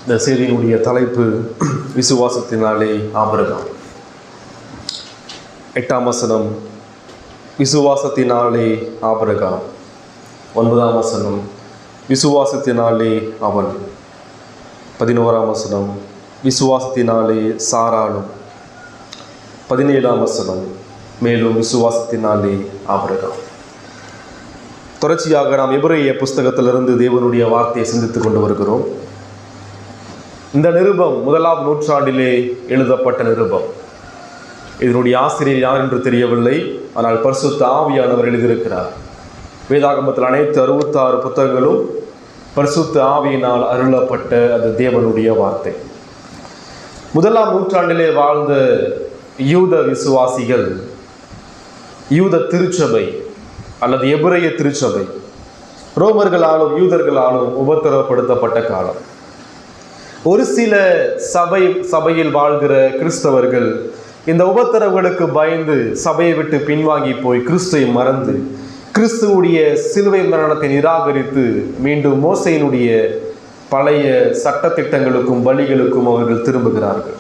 இந்த செய்தியினுடைய தலைப்பு விசுவாசத்தினாலே ஆபிரகாம். 8ஆம் வசனம் விசுவாசத்தினாலே ஆபிரகாம். 9ஆம் வசனம் விசுவாசத்தினாலே அவன். 11ஆம் வசனம் விசுவாசத்தினாலே சாராளும். 17ஆம் வசனம் மேலும் விசுவாசத்தினாலே ஆபிரகாம். தொடர்ச்சியாக நாம் எபிரேய புஸ்தகத்திலிருந்து தேவனுடைய வார்த்தையை சிந்தித்துக் கொண்டு வருகிறோம். இந்த நிருபம் 1ஆம் நூற்றாண்டிலே எழுதப்பட்ட நிருபம். இதனுடைய ஆசிரியர் யார் என்று தெரியவில்லை, ஆனால் பரிசுத்த ஆவியானவர் எழுதியிருக்கிறார். வேதாகமத்தில் அனைத்து 66 புத்தகங்களும் பரிசுத்த ஆவியினால் அருளப்பட்ட அது தேவனுடைய வார்த்தை. 1ஆம் நூற்றாண்டிலே வாழ்ந்த யூத விசுவாசிகள், யூத திருச்சபை அல்லது எபிரேய திருச்சபை ரோமர்களாலும் யூதர்களாலும் உபத்திரவப்படுத்தப்பட்ட காலம். ஒரு சில சபையில் வாழ்கிற கிறிஸ்தவர்கள் இந்த உபத்திரவுகளுக்கு பயந்து சபையை விட்டு பின்வாங்கி போய் கிறிஸ்துவை மறந்து கிறிஸ்துவுடைய சிலுவை மரணத்தை நிராகரித்து மீண்டும் மோசையினுடைய பழைய சட்டத்திட்டங்களுக்கும் பலிகளுக்கும் அவர்கள் திரும்புகிறார்கள்.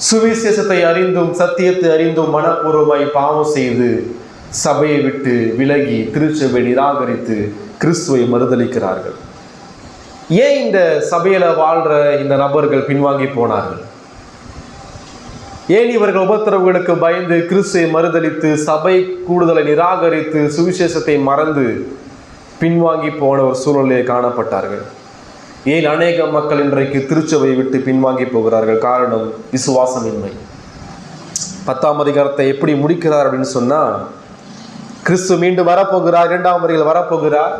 சுவிசேஷத்தை அறிந்தும் சத்தியத்தை அறிந்தும் மனப்பூர்வமாய் பாவம் செய்து சபையை விட்டு விலகி திருச்சபை நிராகரித்து கிறிஸ்துவை மறுதலிக்கிறார்கள். ஏன் இந்த சபையில வாழ்ற இந்த நபர்கள் பின்வாங்கி போனார்கள்? ஏன் இவர்கள் உபத்திரவுகளுக்கு பயந்து கிறிஸ்துவை மறுதலித்து சபை கூடுதலை நிராகரித்து சுவிசேஷத்தை மறந்து பின்வாங்கி போன ஒரு சூழலிலே காணப்பட்டார்கள்? ஏன் அநேக மக்கள் இன்றைக்கு திருச்சபை விட்டு பின்வாங்கி போகிறார்கள்? காரணம் விசுவாசமின்மை. 10ஆம் அதிகாரத்தை எப்படி முடிக்கிறார் அப்படின்னு சொன்னா, கிறிஸ்து மீண்டும் வரப்போகிறார், 2ஆம் வருகையில் வரப்போகிறார்.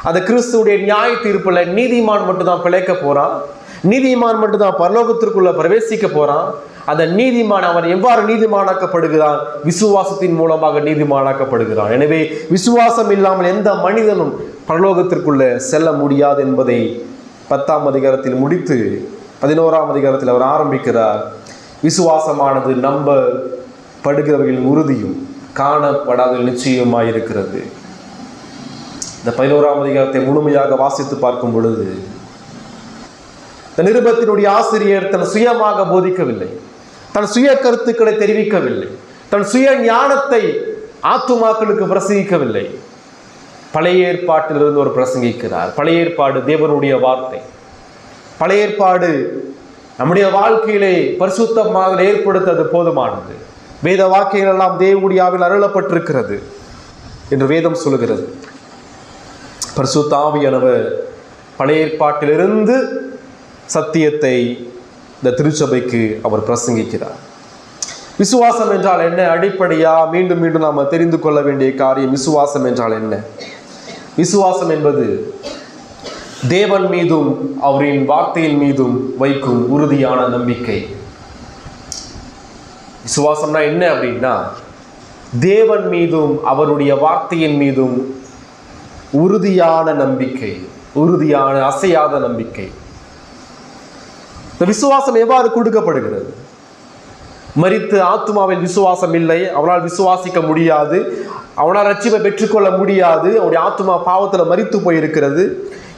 அந்த கிறிஸ்துடைய நியாய தீர்ப்புல நீதிமான் மட்டும்தான் பிழைக்க போறான், நீதிமான் மட்டும்தான் பரலோகத்திற்குள்ள பிரவேசிக்க போறான். அந்த நீதிமான் அவன் எவ்வாறு நீதிமானாக்கப்படுகிறான்? விசுவாசத்தின் மூலமாக நீதிமானாக்கப்படுகிறான். எனவே விசுவாசம் இல்லாமல் எந்த மனிதனும் பரலோகத்திற்குள்ள செல்ல முடியாது என்பதை 10ஆம் அதிகாரத்தில் முடித்து 11ஆம் அதிகாரத்தில் அவர் ஆரம்பிக்கிறார். விசுவாசமானது நம்பப்படுகிறவர்களின் உறுதியும் காணப்படாத நிச்சயமாயிருக்கிறது. இந்த 11ஆம் அதிகாரத்தை முழுமையாக வாசித்து பார்க்கும் பொழுது இந்த நிருபத்தினுடைய ஆசிரியர் தன் சுயமாக போதிக்கவில்லை, தன் சுய கருத்துக்களை தெரிவிக்கவில்லை, தன் சுய ஞானத்தை ஆத்துமாக்களுக்கு பிரசங்கிக்கவில்லை. பழைய ஏற்பாட்டிலிருந்து ஒரு பிரசங்கிக்கிறார். பழைய ஏற்பாடு தேவனுடைய வார்த்தை. பழைய ஏற்பாடு நம்முடைய வாழ்க்கையிலே பரிசுத்தமாக ஏற்படுத்தது போதுமானது. வேத வாக்கியங்கள் எல்லாம் தேவனுடைய ஆவியில் அருளப்பட்டிருக்கிறது என்று வேதம் சொல்லுகிறது. பரிசுத்த ஆவியானவர் பழைய ஏற்பாட்டிலிருந்து சத்தியத்தை இந்த திருச்சபைக்கு அவர் பிரசங்கிக்கிறார். விசுவாசம் என்றால் என்ன? அடிப்படையா மீண்டும் மீண்டும் நாம் தெரிந்து கொள்ள வேண்டிய காரியம், விசுவாசம் என்றால் என்ன? விசுவாசம் என்பது தேவன் மீதும் அவரின் வார்த்தையின் மீதும் வைக்கும் உறுதியான நம்பிக்கை. விசுவாசம்னா என்ன அப்படின்னா, தேவன் மீதும் அவருடைய வார்த்தையின் மீதும் உறுதியான நம்பிக்கை, உறுதியான அசையாத நம்பிக்கை. இந்த விசுவாசம் எவ்வாறு கொடுக்கப்படுகிறது? மரித்து ஆத்துமாவில் விசுவாசம் இல்லை, அவனால் விசுவாசிக்க முடியாது, அவனால் ரட்சிப்பை பெற்றுக்கொள்ள முடியாது. அவருடைய ஆத்துமா பாவத்தில் மரித்து போயிருக்கிறது.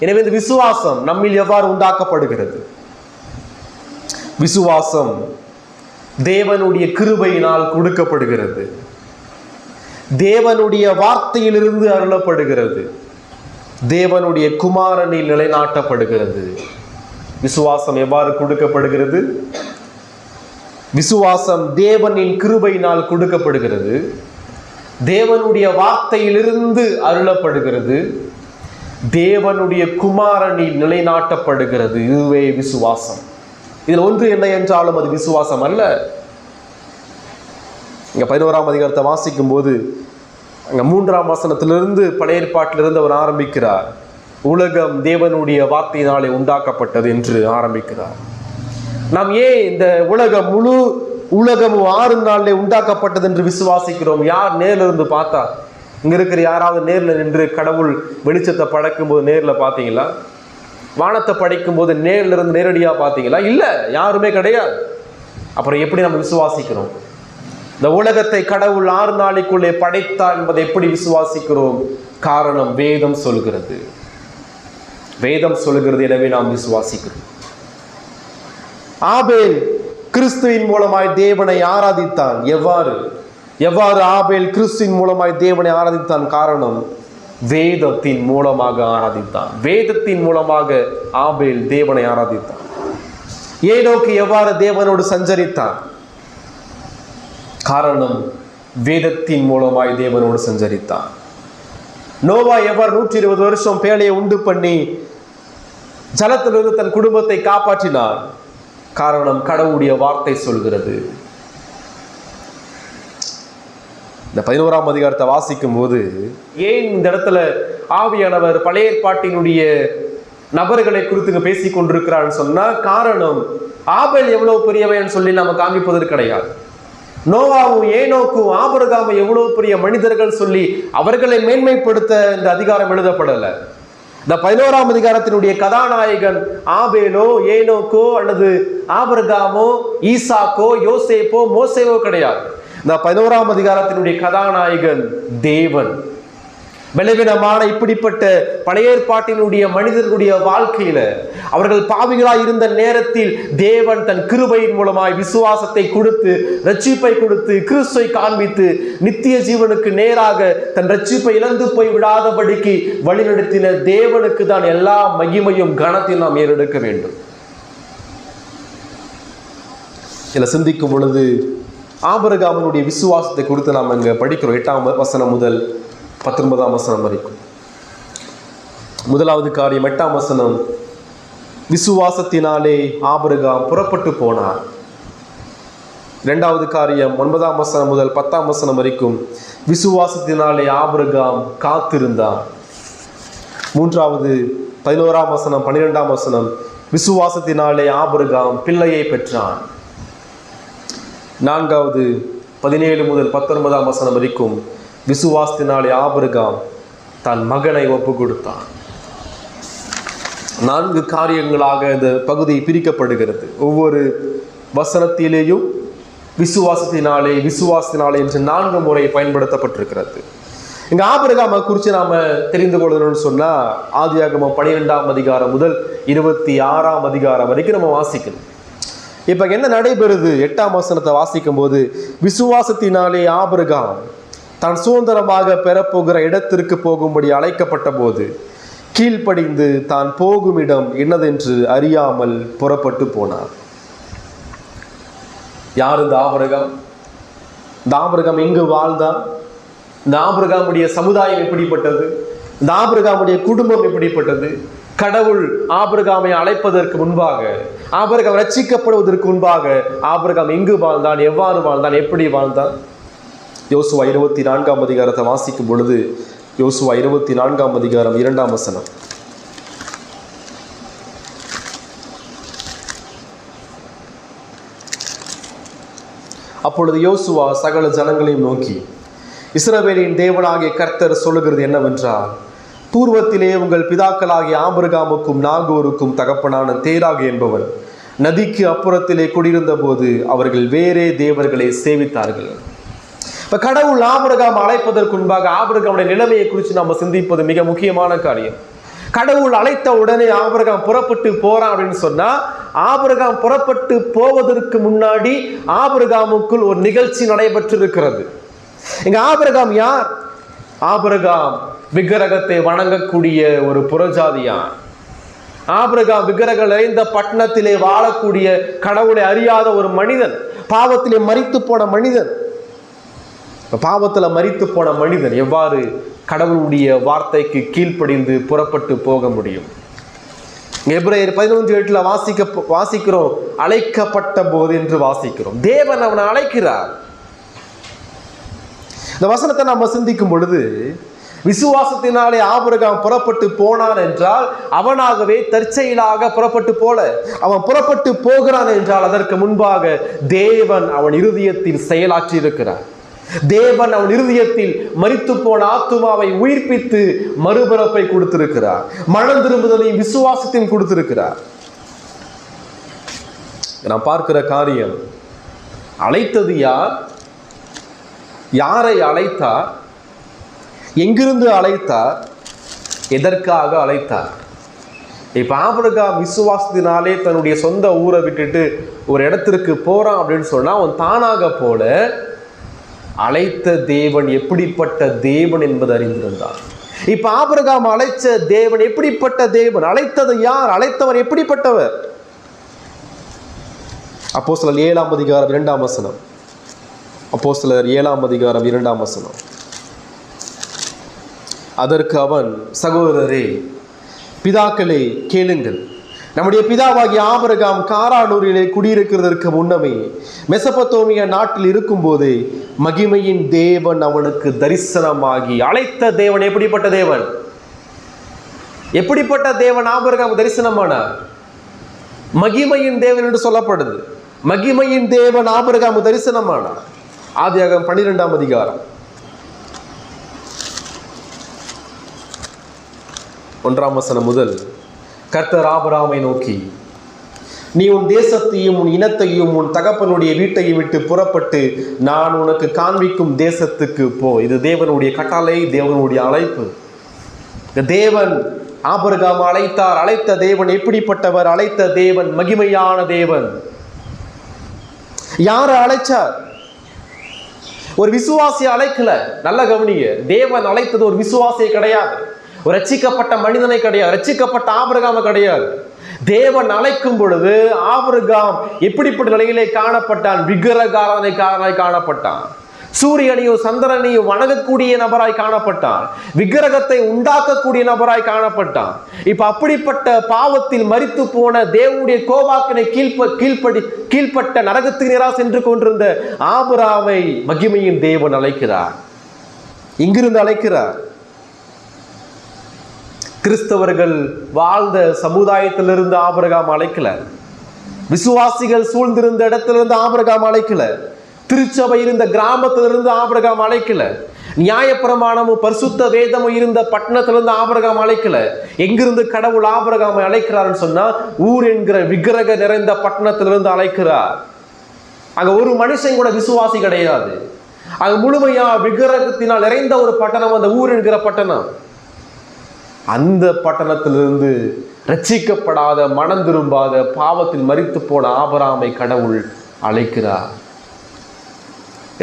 எனவே இந்த விசுவாசம் நம்மில் எவ்வாறு உண்டாக்கப்படுகிறது? விசுவாசம் தேவனுடைய கிருபையினால் கொடுக்கப்படுகிறது, தேவனுடைய வார்த்தையிலிருந்து அருளப்படுகிறது, தேவனுடைய குமாரனில் நிலைநாட்டப்படுகிறது. விசுவாசம் எவ்வாறு கொடுக்கப்படுகிறது? விசுவாசம் தேவனின் கிருபையினால் கொடுக்கப்படுகிறது, தேவனுடைய வார்த்தையிலிருந்து அருளப்படுகிறது, தேவனுடைய குமாரனில் நிலைநாட்டப்படுகிறது. இதுவே விசுவாசம். இதில் ஒன்று என்ன என்றாலும் அது விசுவாசம் அல்ல. இங்க 11ஆம் அதிகாரத்தை வாசிக்கும் போது அங்கே 3ஆம் வசனத்திலிருந்து பழைய ஏற்பாட்டிலிருந்து அவர் ஆரம்பிக்கிறார். உலகம் தேவனுடைய வார்த்தையினாலே உண்டாக்கப்பட்டது என்று ஆரம்பிக்கிறார். நாம் ஏன் இந்த முழு உலகமும் 6 நாளிலே உண்டாக்கப்பட்டது என்று விசுவாசிக்கிறோம்? யார் நேரில் இருந்து பார்த்தா? இங்க இருக்கிற யாராவது நேரில் நின்று கடவுள் வெளிச்சத்தை படைக்கும் போது நேரில் பார்த்தீங்களா? வானத்தை படைக்கும் போது நேரில் இருந்து நேரடியாக பார்த்தீங்களா? இல்லை, யாருமே கிடையாது. அப்புறம் எப்படி நம்ம விசுவாசிக்கிறோம்? இந்த உலகத்தை கடவுள் 6 நாளைக்குள்ளே படைத்தார் என்பதை எப்படி விசுவாசிக்கிறோம்? காரணம் வேதம் சொல்கிறது. வேதம் சொல்லுகிறது, எனவே நாம் விசுவாசிக்கிறோம். ஆபேல் கிறிஸ்துவின் மூலமாய் தேவனை ஆராதித்தான். எவ்வாறு ஆபேல் கிறிஸ்துவின் மூலமாய் தேவனை ஆராதித்தான்? காரணம், வேதத்தின் மூலமாக ஆராதித்தான். வேதத்தின் மூலமாக ஆபேல் தேவனை ஆராதித்தான். ஏனோக்கு எவ்வாறு தேவனோடு சஞ்சரித்தான்? காரணம், வேதத்தின் மூலமாய் தேவனோடு சஞ்சரித்தான். நோவா எவ்வாறு 120 வருஷம் பேழையை உண்டு பண்ணி ஜலத்திலிருந்து தன் குடும்பத்தை காப்பாற்றினார்? காரணம், கடவுளுடைய வார்த்தை சொல்கிறது. இந்த 11ஆம் அதிகாரத்தை வாசிக்கும் போது ஏன் இந்த இடத்துல ஆவியானவர் பழைய ஏற்பாட்டினுடைய நபர்களை குறித்து பேசிக் கொண்டிருக்கிறான்னு சொன்னா, காரணம், ஆபேல் எவ்வளவு பெரியவன் சொல்லி நாம காமிப்பது கிடையாது. நோவாவும் ஏனோக்கும் ஆபிரகாமும் எவ்வளவு பெரிய மனிதர்கள் சொல்லி அவர்களை மேன்மைப்படுத்த இந்த அதிகாரம் எழுதப்படல. இந்த 11ஆம் அதிகாரத்தினுடைய கதாநாயகன் ஆபேலோ, ஏனோக்கோ அல்லது ஆபிரகாமோ, ஈசாக்கோ, யோசேப்போ, மோசேவோ கிடையாது. இந்த 11ஆம் அதிகாரத்தினுடைய கதாநாயகன் தேவன். பலவீனமான இப்படிப்பட்ட பழைய ஏற்பாட்டினுடைய மனிதர்களுடைய வாழ்க்கையில அவர்கள் பாவிகளாய் இருந்த நேரத்தில் தேவன் தன் கிருபையின் மூலமாய் விசுவாசத்தை கொடுத்து, ரட்சிப்பை கொடுத்து, கிறிஸ்துவை காண்பித்து, நித்திய ஜீவனுக்கு நேராக தன் ரட்சிப்பை இழந்து போய் விடாதபடிக்கு வழிநடத்தின தேவனுக்கு தான் எல்லா மகிமையும் கனத்தையும் நாம் ஏறெடுக்க வேண்டும். சில சிந்திக்கும் பொழுது ஆபிரகாமினுடைய விசுவாசத்தை குறித்து நாம் இங்க படிக்கிறோம். 8ஆம் வசனம் முதல் 19ஆம் வசனம் வரைக்கும். முதலாவது காரியம் 8ஆம் வசனம், விசுவாசத்தினாலே ஆபிரகாம் புறப்பட்டு போனார். இரண்டாவது காரியம் 9ஆம் வசனம் முதல் 10ஆம் வசனம் வரைக்கும், விசுவாசத்தினாலே ஆபிரகாம் காத்திருந்தார். மூன்றாவது 11ஆம் வசனம் 12ஆம் வசனம், விசுவாசத்தினாலே ஆபிரகாம் பிள்ளையை பெற்றான். நான்காவது 17 முதல் 19ஆம் வசனம் வரைக்கும், விசுவாசத்தினாலே ஆபிரகாம் தன் மகனை ஒப்பு கொடுத்தான். 4 காரியங்களாக இந்த பகுதி பிரிக்கப்படுகிறது. ஒவ்வொரு வசனத்திலேயும் விசுவாசத்தினாலே என்று 4 முறை பயன்படுத்தப்பட்டிருக்கிறது. இங்க ஆபிரகாமை குறித்து நாம தெரிந்து கொள்ளணும்னு சொன்னா, ஆதியாகமம் 12ஆம் அதிகாரம் முதல் 26ஆம் அதிகாரம் வரைக்கும் நம்ம வாசிக்கணும். இப்ப என்ன நடைபெறுது? 8ஆம் வசனத்தை வாசிக்கும் போது, விசுவாசத்தினாலே ஆபிரகாம் தான் சுதந்திரமாக பெறப்போகிற இடத்திற்கு போகும்படி அழைக்கப்பட்ட போது கீழ்ப்படிந்து தான் போகும் இடம் என்னதென்று அறியாமல் புறப்பட்டு போனார். யார் இந்த ஆபிரகாம்? இந்த ஆபிரகாம் எங்கு வாழ்ந்தார்? இந்த ஆபிரகாமுடைய சமுதாயம் எப்படிப்பட்டது? இந்த ஆபிரகாமுடைய குடும்பம் எப்படிப்பட்டது? கடவுள் ஆபிரகாமை அழைப்பதற்கு முன்பாக, ஆபிரகாம் ரட்சிக்கப்படுவதற்கு முன்பாக ஆபிரகாம் எங்கு வாழ்ந்தான், எவ்வாறு வாழ்ந்தான், எப்படி வாழ்ந்தான்? யோசுவா 24ஆம் அதிகாரத்தை வாசிக்கும் பொழுது, யோசுவா 24ஆம் அதிகாரம் 2ஆம் வசனம், அப்பொழுது யோசுவா சகல ஜனங்களையும் நோக்கி, இஸ்ரவேலின் தேவனாகிய கர்த்தர் சொல்லுகிறது என்னவென்றால், பூர்வத்திலே உங்கள் பிதாக்களாகிய ஆபிரகாமுக்கும் நாகோருக்கும் தகப்பனான தேராகு என்பவன் நதிக்கு அப்புறத்திலே குடியிருந்த போது அவர்கள் வேறே தேவர்களை சேவித்தார்கள். இப்ப கடவுள் ஆபிரகாம் அழைப்பதற்கு முன்பாக ஆபிரகாமுடைய நிலைமையை குறித்து நம்ம சிந்திப்பது மிக முக்கியமான காரியம். கடவுள் அழைத்த உடனே ஆபிரகாம் புறப்பட்டு போறான் அப்படின்னு சொன்னா, ஆபிரகாம் புறப்பட்டு போவதற்கு முன்னாடி ஆபிரகாமுக்குள் ஒரு நிகழ்ச்சி நடைபெற்றிருக்கிறது. இங்க ஆபிரகாம் யார்? ஆபிரகாம் விக்கிரகத்தை வணங்கக்கூடிய ஒரு புறஜாதியான். ஆபிரகாம் விக்கிரகம் நிறைந்த பட்டணத்திலே வாழக்கூடிய கடவுளை அறியாத ஒரு மனிதன், பாவத்திலே மரித்து போன மனிதன். பாவத்துல மரித்து போன மனிதன் எவ்வாறு கடவுளுடைய வார்த்தைக்கு கீழ்ப்படிந்து புறப்பட்டு போக முடியும்? எபிரேயர் 11:8 வாசிக்கிறோம், அழைக்கப்பட்ட போது என்று வாசிக்கிறோம். தேவன் அவனை அழைக்கிறார். இந்த வசனத்தை நம்ம சிந்திக்கும் பொழுது, விசுவாசத்தினாலே ஆபிரகாம் புறப்பட்டு போனான் என்றால் அவனாகவே தற்செயலாக புறப்பட்டு போல, அவன் புறப்பட்டு போகிறான் என்றால் அதற்கு முன்பாக தேவன் அவன் இருதயத்தில் செயலாற்றி இருக்கிறார். தேவன் அவன் இருதயத்தில் மரித்து போன ஆத்துமாவை உயிர்ப்பித்து மறுபிறப்பை கொடுத்திருக்கிறார். மனம் திரும்புதலையும் விசுவாசத்தையும் கொடுத்திருக்கிறார். நான் பார்க்கிற காரியம், அழைத்தது யார்? யாரை அழைத்தார்? எங்கிருந்து அழைத்தார்? எதற்காக அழைத்தார்? இப்ப ஆபிரகாம் விசுவாசத்தினாலே தன்னுடைய சொந்த ஊரை விட்டுட்டு ஒரு இடத்திற்கு போறான் அப்படின்னு சொன்னா அவன் தானாக போல, அழைத்த தேவன் எப்படிப்பட்ட தேவன் என்பதை அறிந்திருந்தார். இப்ப ஆபிரகாம் அழைச்ச தேவன் எப்படிப்பட்ட தேவன்? அழைத்தது யார்? அழைத்தவர் எப்படிப்பட்டவர்? அப்போஸ்தலர் 7ஆம் அதிகாரம் 2ஆம் வசனம். அப்போஸ்தலர் 7ஆம் அதிகாரம் 2ஆம் வசனம். அதற்கு அவன், சகோதரரே, பிதாக்களே, கேளுங்கள். நம்முடைய பிதாவாகிய ஆபிரகாம் காரானூரிலே குடியிருக்கிறதற்கு முன்னமே மெசபத்தோமியா நாட்டில் இருக்கும் போதே மகிமையின் தேவன் அவனுக்கு தரிசனமாகி. அழைத்த தேவன் எப்படிப்பட்ட தேவன்? எப்படிப்பட்ட தேவன் ஆபிரகாம் தரிசனமானார்? மகிமையின் தேவன் என்று சொல்லப்படுது. மகிமையின் தேவன் ஆபிரகாம் தரிசனமானார். ஆதியாகமம் 12ஆம் அதிகாரம் 1ஆம் வசனம் முதல். கர்த்தர் ஆபிரகாமை நோக்கி, நீ உன் தேசத்தையும் உன் இனத்தையும் உன் தகப்பனுடைய வீட்டையும் விட்டு புறப்பட்டு நான் உனக்கு காண்பிக்கும் தேசத்துக்கு போ. இது தேவனுடைய கட்டளை, தேவனுடைய அழைப்பு. தேவன் ஆபிரகாம் அழைத்தார். அழைத்த தேவன் எப்படிப்பட்டவர்? அழைத்த தேவன் மகிமையான தேவன். யாரை அழைச்சார்? ஒரு விசுவாசியை அழைக்கல. நல்ல கவனிங்க, தேவன் அழைத்தது ஒரு விசுவாசியை கிடையாது, ஒரு ரட்சிக்கப்பட்ட மனிதனை கிடையாது, ரட்சிக்கப்பட்ட ஆபிரகாமை கிடையாது. தேவன் அழைக்கும் பொழுது ஆபிரகாம் எப்படிப்பட்ட நிலையிலே காணப்பட்டான்? விக்கிரகாரனைக்காரனாய் காணப்பட்டான். சூரியனையும் சந்திரனையும் வணங்கக்கூடிய நபராய் காணப்பட்டான். விக்கிரகத்தை உண்டாக்கக்கூடிய நபராய் காணப்பட்டான். இப்ப அப்படிப்பட்ட பாவத்தில் மரித்து போன தேவனுடைய கோபாக்கினை கீழ்ப்பட்ட நரகத்துக்கு நேராக சென்று கொண்டிருந்த ஆபிரகாமை மகிமையின் தேவன் அழைக்கிறார். இங்கிருந்து அழைக்கிறார். கிறிஸ்தவர்கள் வாழ்ந்த சமுதாயத்திலிருந்து ஆபிரகாம் அழைக்கல. விசுவாசிகள் சூழ்ந்திருந்த இடத்திலிருந்து ஆபிரகாம் அழைக்கல. திருச்சபை இருந்த கிராமத்திலிருந்து ஆபிரகாம் அழைக்கல. நியாயப்பிரமாணமும் பரிசுத்த வேதமும் இருந்த பட்டணத்திலிருந்து ஆபிரகாம் அழைக்கல. எங்கிருந்து கடவுள் ஆபிரகாமை அழைக்கிறார்னு சொன்னா, ஊர் என்கிற விக்கிரக நிறைந்த பட்டணத்திலிருந்து அழைக்கிறார். அங்க ஒரு மனுஷன் கூட விசுவாசி கிடையாது. அங்க முழுமையா விக்கிரகத்தினால் நிறைந்த ஒரு பட்டணம் அந்த ஊர் என்கிற பட்டணம். அந்த பட்டணத்திலிருந்து ரட்சிக்கப்படாத, மனம் திரும்பாத, பாவத்தில் மரித்து போன ஆபிரகாமை கடவுள் அழைக்கிறார்.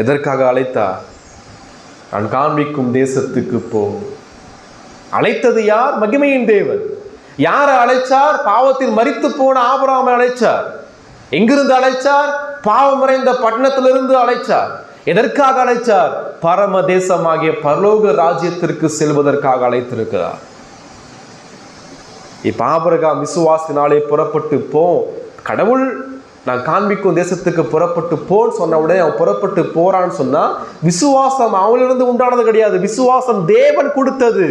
எதற்காக அழைத்தார்? நான் காண்பிக்கும் தேசத்துக்கு போ. அழைத்தது யார்? மகிமையின் தேவன். யாரை அழைச்சார்? பாவத்தில் மரித்து போன ஆபிரகாமை அழைச்சார். எங்கிருந்து அழைச்சார்? பாவம் நிறைந்த பட்டணத்திலிருந்து அழைச்சார். எதற்காக அழைச்சார்? பரம தேசமாகிய பரலோக ராஜ்யத்திற்கு செல்வதற்காக அழைத்திருக்கிறார். இப்ப ஆபிரகாம் விசுவாசினாலே புறப்பட்டு போ, கடவுள் நான் காண்பிக்கும் தேசத்துக்கு புறப்பட்டு போன்னு சொன்ன உடனே அவன் புறப்பட்டு போறான்னு சொன்னா, விசுவாசம் அவனிலிருந்து உண்டானது கிடையாது. விசுவாசம் தேவன் கொடுத்தது.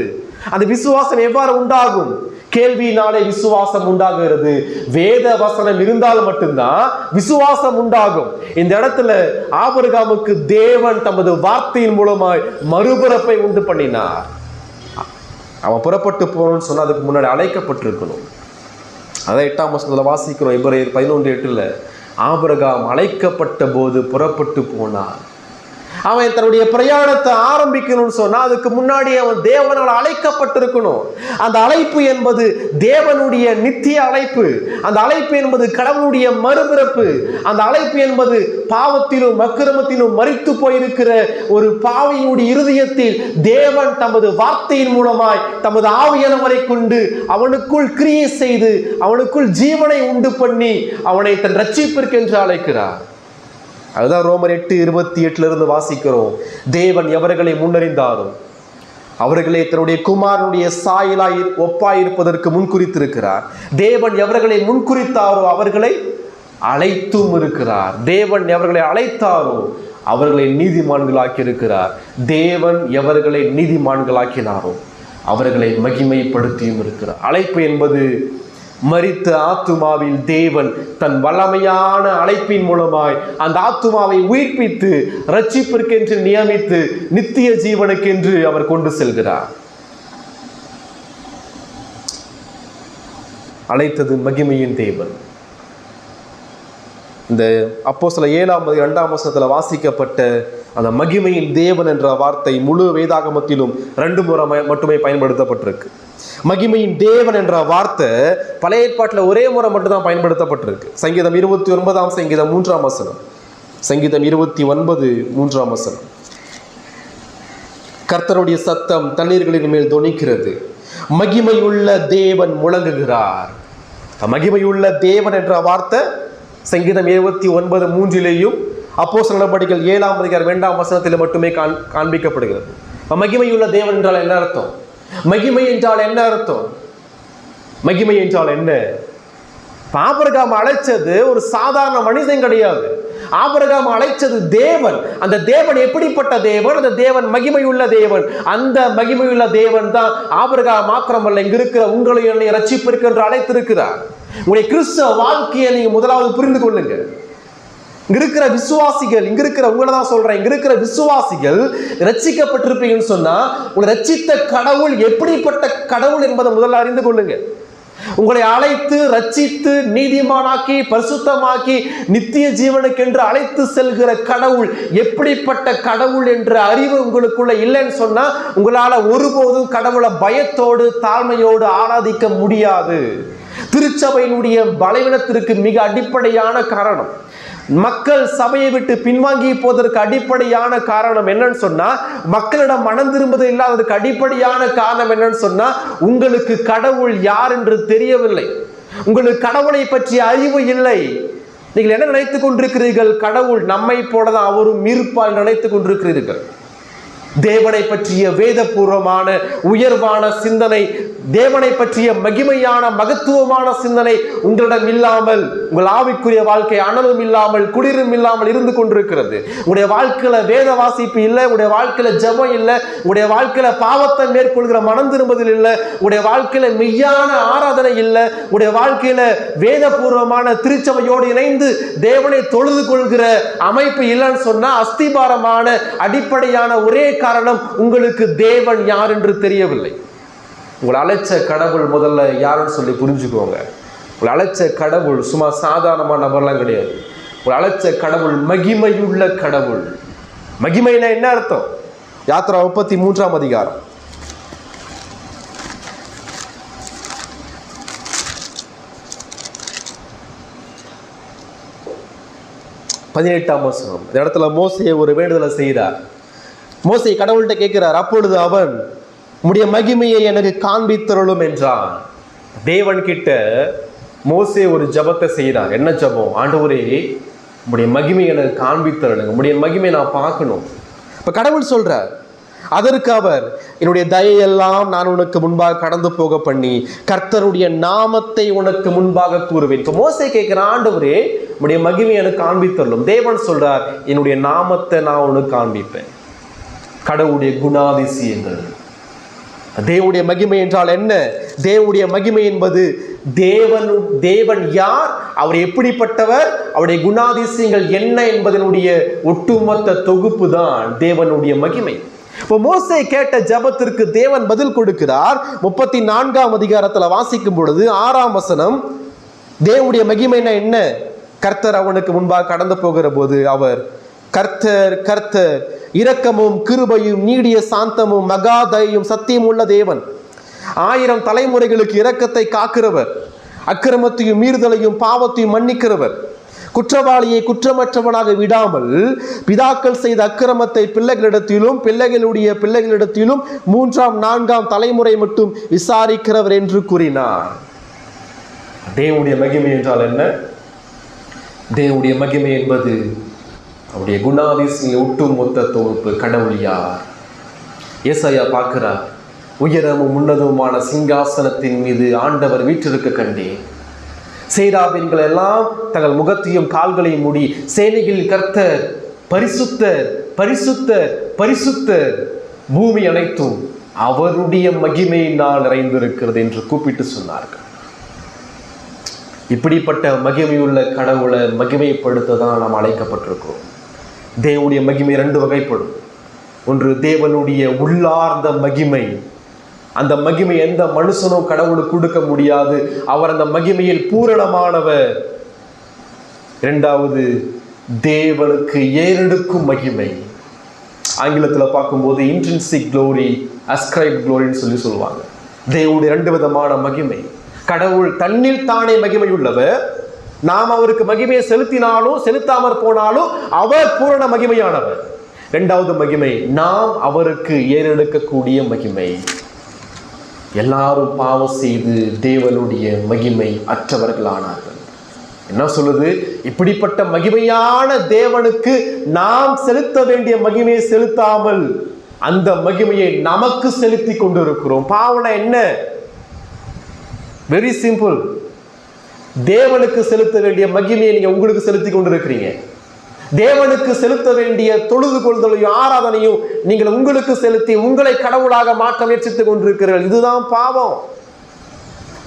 அந்த விசுவாசம் எவ்வாறு உண்டாகும்? கேள்வியினாலே விசுவாசம் உண்டாகிறது. வேத வசனம் இருந்தால் மட்டும்தான் விசுவாசம் உண்டாகும். இந்த இடத்துல ஆபிரகாமுக்கு தேவன் தமது வார்த்தையின் மூலமாய் மறுபிறப்பை உண்டு பண்ணினார். அவன் புறப்பட்டு போகணும்னு சொன்னா அதுக்கு முன்னாடி அழைக்கப்பட்டிருக்கணும். அதான் 8ஆம் வசனத்துல வாசிக்கிறோம். எபிரேயர் 11:8 ஆபிரகாம் அழைக்கப்பட்ட போது புறப்பட்டு போனான். அவன் தன்னுடைய பிரயாணத்தை ஆரம்பிக்கணும்னு சொன்னா அதுக்கு முன்னாடி அவன் தேவனால் அழைக்கப்பட்டிருக்கணும். அந்த அழைப்பு என்பது தேவனுடைய நித்திய அழைப்பு. அந்த அழைப்பு என்பது கடவுளுடைய மறுபிறப்பு. அந்த அழைப்பு என்பது பாவத்திலும் அக்கிரமத்திலும் மரித்து போயிருக்கிற ஒரு பாவியுடைய இருதயத்தில் தேவன் தமது வார்த்தையின் மூலமாய் தமது ஆவியானவரை கொண்டு அவனுக்குள் கிரியை செய்து அவனுக்குள் ஜீவனை உண்டு பண்ணி அவனை தன் ரட்சிப்பிற்கென்று அழைக்கிறார். அதுதான் ரோமர் 8:28 வாசிக்கிறோம். தேவன் எவர்களை முன்னறிந்தாரோ அவர்களை தன்னுடைய குமாரனுடைய சாயலாய் ஒப்பாயிருப்பதற்கு முன்குறித்திருக்கிறார். தேவன் எவர்களை முன்குறித்தாரோ அவர்களை அழைத்தும் இருக்கிறார். தேவன் எவர்களை அழைத்தாரோ அவர்களை நீதிமான்களாக்கி இருக்கிறார். தேவன் எவர்களை நீதிமான்களாக்கினாரோ அவர்களை மகிமைப்படுத்தியும் இருக்கிறார். அழைப்பு என்பது மரித்த ஆத்துமாவில் தேவன் தன் வல்லமையான அழைப்பின் மூலமாய் அந்த ஆத்துமாவை உயிர்ப்பித்து ரட்சிப்பிற்கென்று நியமித்து நித்திய ஜீவனுக்கென்று அவர் கொண்டு செல்கிறார். அழைத்தது மகிமையின் தேவன். இந்த அப்போஸ்தலர் 7:2 வாசிக்கப்பட்ட அந்த மகிமையின் தேவன் என்ற வார்த்தை முழு வேதாகமத்திலும் 2 முறை மட்டுமே பயன்படுத்தப்பட்டிருக்கு. மகிமையின் தேவன் என்ற வார்த்தை பழைய ஏற்பாட்டில் ஒரே முறை மட்டும்தான் பயன்படுத்தப்பட்டிருக்கு. சங்கீதம் 29 சங்கீதம் 3 வசனம். சங்கீதம் 29 3 வசனம். கர்த்தருடைய சத்தம் தண்ணீர்களின் மேல் தொனிக்கிறது, மகிமையுள்ள தேவன் முழங்குகிறார். மகிமையுள்ள தேவன் என்ற வார்த்தை சங்கீதம் 29:3 அப்போஸ்தலர் நடபடிகள் 7:2 மட்டுமே காண்பிக்கப்படுகிறது. மகிமையுள்ள தேவன் என்றால் என்ன அர்த்தம்? மகிமை என்றால் என்ன அர்த்தம்? மகிமை என்றால் என்ன? ஆபிரகாம் அழைச்சது ஒரு சாதாரண மனிதன் கிடையாது. ஆபிரகாம் அழைச்சது தேவன். அந்த தேவன் எப்படிப்பட்ட தேவன்? அந்த தேவன் மகிமையுள்ள தேவன். அந்த மகிமையுள்ள தேவன் தான் ஆபிரகாம் மாத்திரமல்ல, இங்க இருக்கிற உங்களை என்னை ரட்சிப்பிற்கு என்று அழைத்திருக்கிறார். உங்களுடைய கிறிஸ்தவ வாழ்க்கையை நீங்க முதலாவது புரிந்து கொள்ளுங்க. இங்க இருக்கிற விசுவாசிகள், இங்க இருக்கிற உங்களை தான் சொல்றேன், இங்க இருக்கிற விசுவாசிகள் ரட்சிக்கப்பட்டிருப்பீங்கன்னு சொன்னா உங்களை ரட்சித்த கடவுள் எப்படிப்பட்ட கடவுள் என்பதை முதல்ல அறிந்து கொள்ளுங்க. உங்களை அழைத்து ரட்சித்து நீதிமானாக்கி பரிசுத்தமாக்கி நித்திய ஜீவனுக்கென்று அழைத்து செல்கிற கடவுள் எப்படிப்பட்ட கடவுள் என்ற அறிவு உங்களுக்குள்ள இல்லைன்னு சொன்னா உங்களால ஒருபோதும் கடவுளை பயத்தோடு தாழ்மையோடு ஆராதிக்க முடியாது. திருச்சபையினுடைய பலவீனத்திற்கு மிக அடிப்படையான காரணம், மக்கள் சபையை விட்டு பின்வாங்கி போவதற்கு அடிப்படையான காரணம் என்னன்னு சொன்னா, மக்களிடம் மனம் திரும்புவது இல்லாததற்கு அடிப்படையான காரணம் என்னன்னு சொன்னா, உங்களுக்கு கடவுள் யார் என்று தெரியவில்லை, உங்களுக்கு கடவுளை பற்றிய அறிவு இல்லை. நீங்கள் என்ன நினைத்துக் கொண்டிருக்கிறீர்கள்? கடவுள் நம்மை போலதான் அவரும் இருப்பார் நினைத்துக் கொண்டிருக்கிறீர்கள். தேவனை பற்றிய வேதபூர்வமான உயர்வான சிந்தனை, தேவனை பற்றிய மகிமையான மகத்துவமான சிந்தனை உங்களிடம் இல்லாமல், உங்கள் ஆவிக்குரிய வாழ்க்கை அனலும் இல்லாமல் குளிரும் இல்லாமல் இருந்து கொண்டிருக்கிறது. உங்களுடைய வாழ்க்கையில வேத வாசிப்பு இல்லை, உங்களுடைய வாழ்க்கையில ஜெபம் இல்லை, உங்களுடைய வாழ்க்கையில பாவத்தை மேற்கொள்கிற மனம் திரும்புதல் இல்லை, உங்களுடைய வாழ்க்கையில மெய்யான ஆராதனை இல்லை, உங்களுடைய வாழ்க்கையில வேதபூர்வமான திருச்சபையோடு இணைந்து தேவனை தொழுது கொள்கிற அமைப்பு இல்லைன்னு சொன்னா அஸ்திபாரமான அடிப்படையான ஒரே காரணம், உங்களுக்கு தேவன் யார் என்று தெரியவில்லை. உங்களை அழைச்ச கடவுள் முதல்ல யாருன்னு சொல்லி புரிஞ்சுக்கோங்க. உங்களை அழைச்ச கடவுள் சும்மா சாதாரணமான நபர்லாம் கிடையாது. உங்களை அழைச்ச கடவுள் மகிமையுள்ள கடவுள். மகிமைனா என்ன அர்த்தம்? யாத்ரா 33 18 இந்த இடத்துல மோசே ஒரு வேண்டுதலை செய்கிறார். மோசே கடவுள்கிட்ட கேட்கிறார். அப்பொழுது அவன் உம்முடைய மகிமையை எனக்கு காண்பித்தருளும் என்றான். தேவன் கிட்ட மோசே ஒரு ஜபத்தை செய்கிறார். என்ன ஜபம்? ஆண்டவரே உம்முடைய மகிமையை எனக்கு காண்பித்தருளுங்க, உம்முடைய மகிமையை நான் பார்க்கணும். இப்ப கடவுள் சொல்றார். அதற்கு அவர், என்னுடைய தயையெல்லாம் நான் உனக்கு முன்பாக கடந்து போக பண்ணி கர்த்தருடைய நாமத்தை உனக்கு முன்பாக கூறுவேன். இப்போ மோசே கேட்கிற, ஆண்டவரே உம்முடைய மகிமையை எனக்கு காண்பித்தருளும். தேவன் சொல்றார், என்னுடைய நாமத்தை நான் உனக்கு காண்பிப்பேன். கடவுளுடைய குணாதிசயங்கள். தேவனுடைய மகிமை என்றால் என்ன? தேவனுடைய மகிமை என்பது தேவன் யார், அவர் எப்படிப்பட்டவர், அவருடைய குணாதிசயங்கள் என்ன என்பதனுடைய ஒட்டுமொத்த தொகுப்பு தான் தேவனுடைய மகிமை. இப்போ மோசே கேட்ட ஜபத்திற்கு தேவன் பதில் கொடுக்கிறார். 34 வாசிக்கும் பொழுது 6 வசனம், தேவனுடைய மகிமைனா என்ன? கர்த்தர் அவனுக்கு முன்பாக கடந்து போகிற போது அவர், கர்த்தர் கர்த்தர் இரக்கமும் கிருபையும் நீடிய சாந்தமும் மகாதயும் சத்தியம் உள்ள தேவன், 1000 தலைமுறைகளுக்கு இரக்கத்தை காக்கிறவர், அக்கிரமத்தையும் மீறுதலையும் பாவத்தையும் மன்னிக்கிறவர், குற்றவாளியை குற்றமற்றவனாக விடாமல் பிதாக்கள் செய்த அக்கிரமத்தை பிள்ளைகளிடத்திலும் பிள்ளைகளுடைய பிள்ளைகளிடத்திலும் 3ஆம் 4ஆம் தலைமுறை மட்டும் விசாரிக்கிறவர் என்று கூறினார். தேவனுடைய மகிமை என்றால் என்ன? தேவனுடைய மகிமை என்பது அவருடைய குணாதிசய ஒட்டுமொத்த தொகுப்பு. கடவுள் யார்? ஏசாயா பார்க்கிறார். உயரமும் உன்னதமுமான சிங்காசனத்தின் மீது ஆண்டவர் வீற்றிருக்க கண்டேன். சேராபீன்கள் எல்லாம் தங்கள் முகத்தையும் கால்களையும் மூடி சேனைகளில் கர்த்தர் பரிசுத்தர் பரிசுத்தர் பரிசுத்தர், பூமி அனைத்தும் அவருடைய மகிமையினால் நிறைந்திருக்கிறது என்று கூப்பிட்டு சொன்னார்கள். இப்படிப்பட்ட மகிமையுள்ள கடவுளை மகிமைப்படுத்த தான் நாம் அழைக்கப்பட்டிருக்கிறோம். தேவனுடைய மகிமை 2 வகைப்படும். ஒன்று தேவனுடைய உள்ளார்ந்த மகிமை. அந்த மகிமை எந்த மனுஷனும் கடவுளுக்கு கொடுக்க முடியாது. அவர் அந்த மகிமையில் பூரணமானவர். இரண்டாவது, தேவனுக்கு ஏறெடுக்கும் மகிமை. ஆங்கிலத்தில் பார்க்கும்போது இன்ட்ரின்சிக் க்ளோரி, அஸ்கிரைப் க்ளோரின்னு சொல்லுவாங்க. தேவனுடைய 2 விதமான மகிமை. கடவுள் தன்னில் தானே மகிமை உள்ளவர். நாம் அவருக்கு மகிமையை செலுத்தினாலும் செலுத்தாமற் போனாலும் அவர் பூரண மகிமையானவர். இரண்டாவது மகிமை, நாம் அவருக்கு ஏறெடுக்கக்கூடிய மகிமை. எல்லாரும் பாவம் செய்து தேவனுடைய மகிமை அற்றவர்களானார்கள். என்ன சொல்லுது? இப்படிப்பட்ட மகிமையான தேவனுக்கு நாம் செலுத்த வேண்டிய மகிமையை செலுத்தாமல் அந்த மகிமையை நமக்கு செலுத்தி கொண்டிருக்கிறோம். பாவனை என்ன? Very simple. தேவனுக்கு செலுத்த வேண்டிய மகிமையை நீங்க உங்களுக்கு செலுத்தி கொண்டிருக்கிறீங்க. தேவனுக்கு செலுத்த வேண்டிய தொழுது கொள்தலையும் ஆராதனையும் நீங்கள் உங்களுக்கு செலுத்தி உங்களை கடவுளாக மாற்ற முயற்சித்துக் கொண்டிருக்கிறீர்கள். இதுதான் பாவம்.